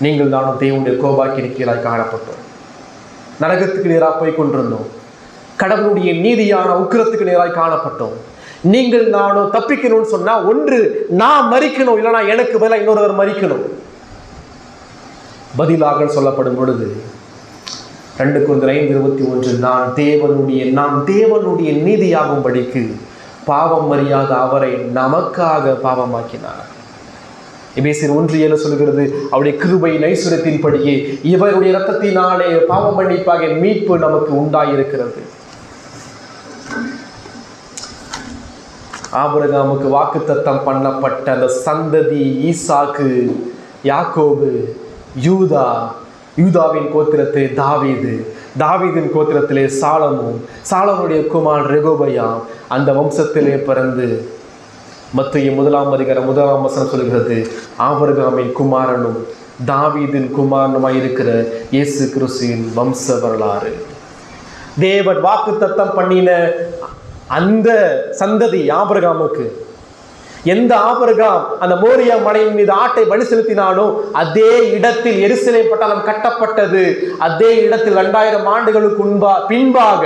நீங்கள் நானும் தேவனுடைய கோபாக்கின் கீழாய் காணப்பட்டோம். நரகத்துக்கு நேராக போய் கொண்டிருந்தோம். கடவுளுடைய நீதியான உக்கிரத்துக்கு நேராய் காணப்பட்டோம். நீங்கள் நானும் தப்பிக்கணும்னு சொன்னா, ஒன்று நான் மரிக்கணும், இல்லைனா எனக்கு பதிலாக இன்னொருவர் மரிக்கணும். பதிலாக சொல்லப்படும் பொழுது 2 Corinthians 5:21, நாம் தேவனுடைய நீதியாகும்படிக்கு பாவம் அறியாத அவரை நமக்காக பாவமாக்கினார். எபேசியர் 1:7 சொல்கிறது, அவருடைய கிருபையின் ஐசுரத்தின்படியே இவருடைய இரத்தத்தினாலே பாவ மன்னிப்பாக மீட்பு நமக்கு உண்டாயிருக்கிறது. ஆபிரகாமுக்கு வாக்குத்தத்தம் பண்ணப்பட்ட அந்த சந்ததி ஈசாக்கு, யாக்கோபு, யூதா, யூதாவின் கோத்திரத்தை தாவீதின் கோத்திரத்திலே சாலமோன், சாலமுடைய குமாரன் ரெகோபயாம், அந்த வம்சத்திலே பிறந்து மத்தேயு 1:1 சொல்கிறது, ஆபிரகாமின் குமாரனும் தாவீதின் குமாரனுமாய் இருக்கிற இயேசு கிறிஸ்துவின் வம்ச வரலாறு. தேவன் வாக்குத்தத்தம் பண்ணின அந்த சந்ததி ஆபிரகாமுக்கு, எந்த ஆபிரகாம் அந்த மோரியா மலையின் மீது ஆட்டை பலி செலுத்தினாலும் அதே இடத்தில் எருசலேம் பட்டணம் கட்டப்பட்டது. அதே இடத்தில் 2000 ஆண்டுகளுக்கு பின்பாக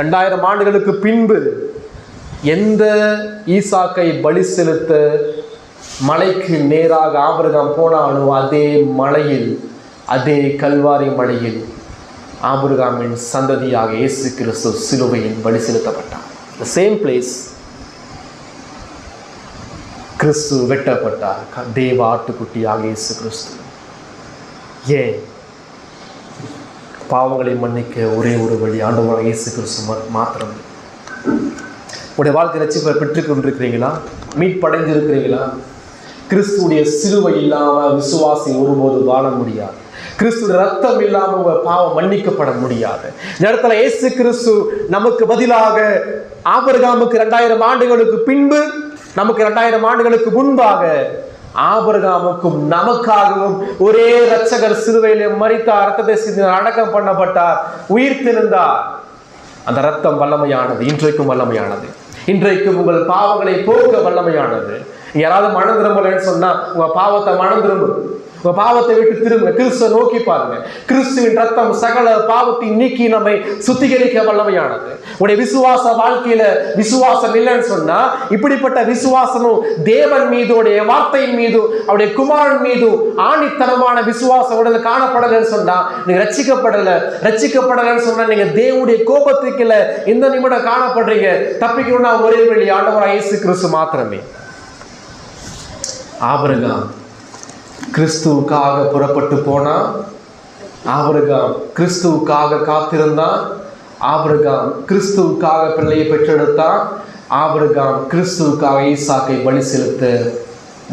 2000 ஆண்டுகளுக்கு பின்பு எந்த ஈசாக்கை பலி செலுத்த மலைக்கு நேராக ஆபிரகாம் போனாலும் அதே மலையில், அதே கல்வாரி மலையில் ஆபிரகாமின் சந்ததியாக இயேசு கிறிஸ்து சிலுவையில் பலி செலுத்தப்பட்டார். The same place கிறிஸ்து வெட்டப்பட்டார். தேவ ஆட்டுக்குட்டியாக இயேசு கிறிஸ்து. ஏன்? பாவங்களை மன்னிக்க ஒரே ஒரு வழி ஆண்டவராக இயேசு கிறிஸ்து மாத்திரம். உடைய வாழ்க்கை ரட்சிப்பை பெற்றுக் கொண்டிருக்கிறீங்களா? மீட்படைந்திருக்கிறீங்களா? கிறிஸ்துடைய சிலுவை இல்லாமல் விசுவாசி ஒருபோது வாழ முடியாது. கிறிஸ்துடைய ரத்தம் இல்லாமல் உங்க பாவம் மன்னிக்கப்பட முடியாது. இந்த இடத்துல இயேசு கிறிஸ்து நமக்கு பதிலாக ஆபிரகாமுக்கு 2000 ஆண்டுகளுக்கு பின்பு, நமக்கு 2000 ஆண்டுகளுக்கு முன்பாக ஆபிரகாமுக்கும் நமக்காகவும் ஒரே இரட்சகர் சிலுவையிலே மரித்தார், ரத்தத்தை சிந்தினார், அடக்கம் பண்ணப்பட்டார், உயிர்த்தெழுந்தார். அந்த ரத்தம் வல்லமையானது, இன்றைக்கும் வல்லமையானது. இன்றைக்கும் உங்கள் பாவங்களை போக்க வல்லமையானது. யாராவது மனம் திரும்பலன்னு சொன்னா உங்க பாவத்தை மனம் திரும்ப, உங்க பாவத்தை விட்டு திரும்ப, கிறிஸ்துவை நோக்கி பாருங்க. கிறிஸ்துவின் ரத்தம் சகல பாவத்தை நீக்கி நம்மை சுத்திகரிக்க வல்லமையானது. உடைய விசுவாச வாழ்க்கையில விசுவாசம் இல்லைன்னு சொன்னா, இப்படிப்பட்ட விசுவாசமும் தேவன் மீது, உடைய வார்த்தையின் மீது, அவருடைய குமாரன் மீது ஆணித்தனமான விசுவாசம் உடனே காணப்படலன்னு சொன்னா நீங்க ரட்சிக்கப்படலன்னு சொன்னா நீங்க தேவனுடைய கோபத்துக்குள்ள இந்த நிமிடம் காணப்படுறீங்க. தப்பிக்கணும்னா ஒரே வழி ஆண்டவராகிய இயேசு கிறிஸ்து மாத்திரமே. ஆபிரகாம் கிறிஸ்துவுக்காக புறப்பட்டு போனான். ஆபிரகாம் கிறிஸ்துவுக்காக காத்திருந்தான். ஆபிரகாம் கிறிஸ்துவுக்காக பிள்ளையை பெற்றெடுத்தான். ஆபிரகாம் கிறிஸ்துவுக்காக ஈசாக்கை பலி செலுத்த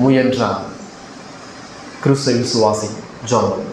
முயன்றான். கிறிஸ்துவை விசுவாசி. ஜெபம்.